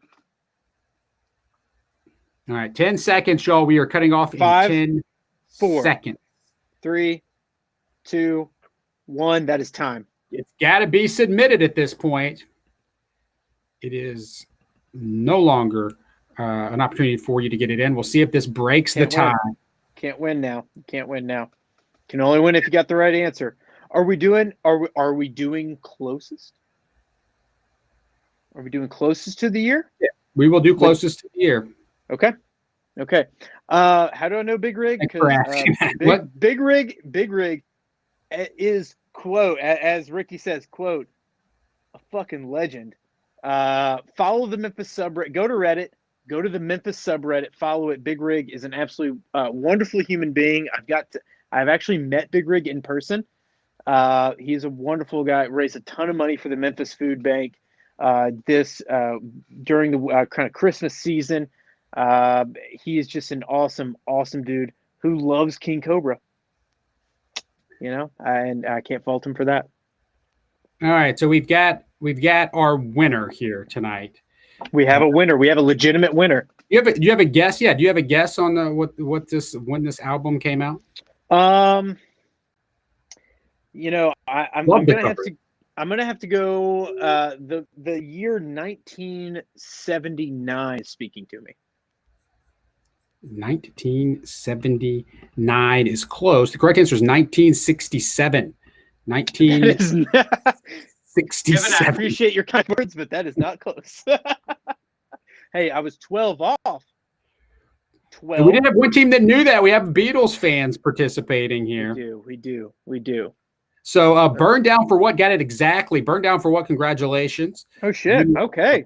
All right, 10 seconds, y'all. We are cutting off in 5, 10 4, seconds. 3, 2, 1. That is time. It's got to be submitted at this point. It is no longer an opportunity for you to get it in. We'll see if this breaks the tie. Can't win now. Can't win now. Can only win if you got the right answer. Are we doing closest? Are we doing closest to the year? Yeah, we will do closest to the year. Okay. How do I know Big Rig? Because Big Rig is, quote, as Ricky says, quote, a fucking legend. Follow the Memphis subreddit. Go to Reddit. Go to the Memphis subreddit. Follow it. Big Rig is an absolutely wonderful human being. I've actually met Big Rig in person. He's a wonderful guy. Raised a ton of money for the Memphis Food Bank. During the kind of Christmas season. He is just an awesome dude who loves King Cobra. And I can't fault him for that. All right, so we've got our winner here tonight. We have a winner. We have a legitimate winner. Do you have a guess? Yeah. Do you have a guess on when this album came out? I'm gonna have to go the year 1979 is speaking to me. 1979 is close. The correct answer is 1967. 1967. Kevin, I appreciate your kind words, but that is not close. Hey, I was 12 off. 12. We didn't have one team that knew that. We have Beatles fans participating here. We do. So Burn Down for What got it exactly. Burn Down for What, congratulations. Oh, shit. Okay.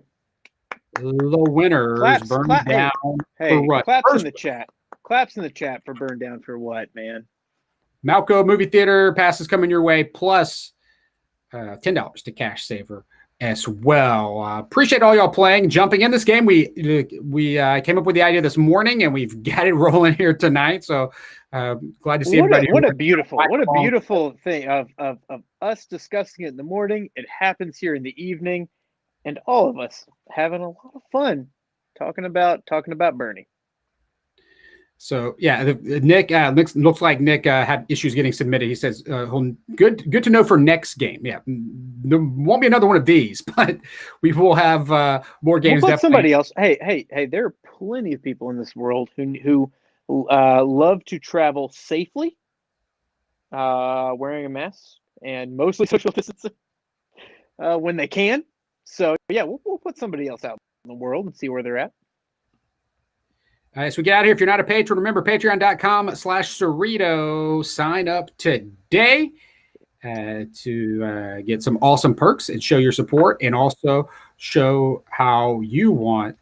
The winners, Burn Down for What. Claps in the chat. Claps in the chat for Burn Down for What, man. Malco Movie Theater passes coming your way, plus $10 to Cash Saver as well. Appreciate all y'all playing, jumping in this game. We came up with the idea this morning, and we've got it rolling here tonight. So glad to see everybody. What a beautiful thing of us discussing it in the morning. It happens here in the evening, and all of us having a lot of fun talking about Bernie. So yeah, Nick looks like Nick had issues getting submitted. He says, "Good to know for next game." Yeah, there won't be another one of these, but we will have more games. We'll put somebody else. Hey! There are plenty of people in this world who love to travel safely, wearing a mask and mostly social distancing when they can. So yeah, we'll put somebody else out in the world and see where they're at. All right, so we get out of here. If you're not a patron, remember patreon.com/Cerrito. Sign up today to get some awesome perks and show your support, and also show how you want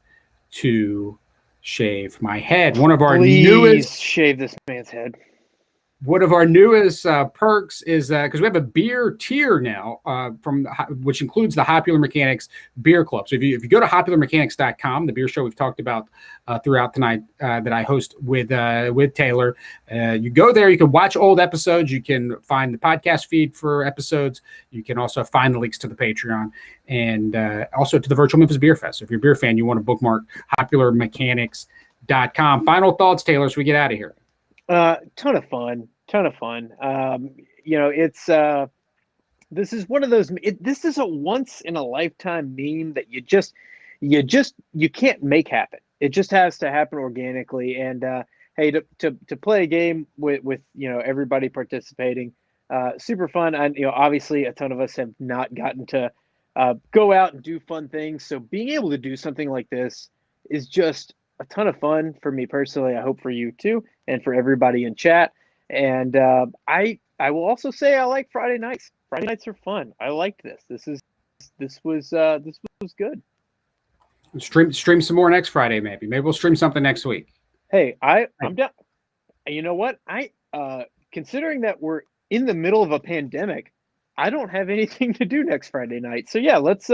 to shave my head. One of our newest shave this man's head. One of our newest perks is because we have a beer tier now, which includes the Popular Mechanics Beer Club. So if you go to popularmechanics.com, the beer show we've talked about throughout tonight that I host with Taylor, you go there, you can watch old episodes, you can find the podcast feed for episodes, you can also find the links to the Patreon, and also to the Virtual Memphis Beer Fest. So if you're a beer fan, you want to bookmark popularmechanics.com. Final thoughts, Taylor, so we get out of here. Ton of fun. It's this is one of those. This is a once in a lifetime meme that you can't make happen. It just has to happen organically. And hey, to play a game with everybody participating, super fun. And obviously a ton of us have not gotten to go out and do fun things. So being able to do something like this is just a ton of fun for me personally. I hope for you too, and for everybody in chat. And I will also say I like Friday nights. Friday nights are fun. I liked this. This was good. Stream some more next Friday, maybe. Maybe we'll stream something next week. Hey, I'm down. You know what? Considering that we're in the middle of a pandemic, I don't have anything to do next Friday night. So yeah, let's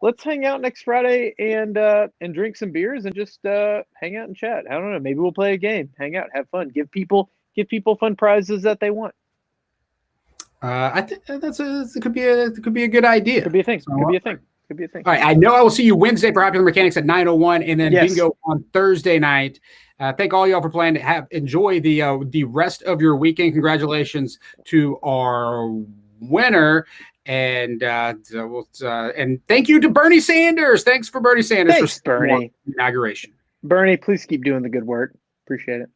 let's hang out next Friday and drink some beers and just hang out and chat. I don't know. Maybe we'll play a game, hang out, have fun, give people fun prizes that they want. I think it could be a good idea. Could be a thing. So, could be a thing. Could be a thing. All right. I know I will see you Wednesday for Popular Mechanics at 9:01, and then Yes. bingo on Thursday night. Thank all y'all for playing. Enjoy the rest of your weekend. Congratulations to our winner, and and thank you to Bernie Sanders. Thanks for Bernie Sanders. Thanks, Bernie. Inauguration. Bernie, please keep doing the good work. Appreciate it.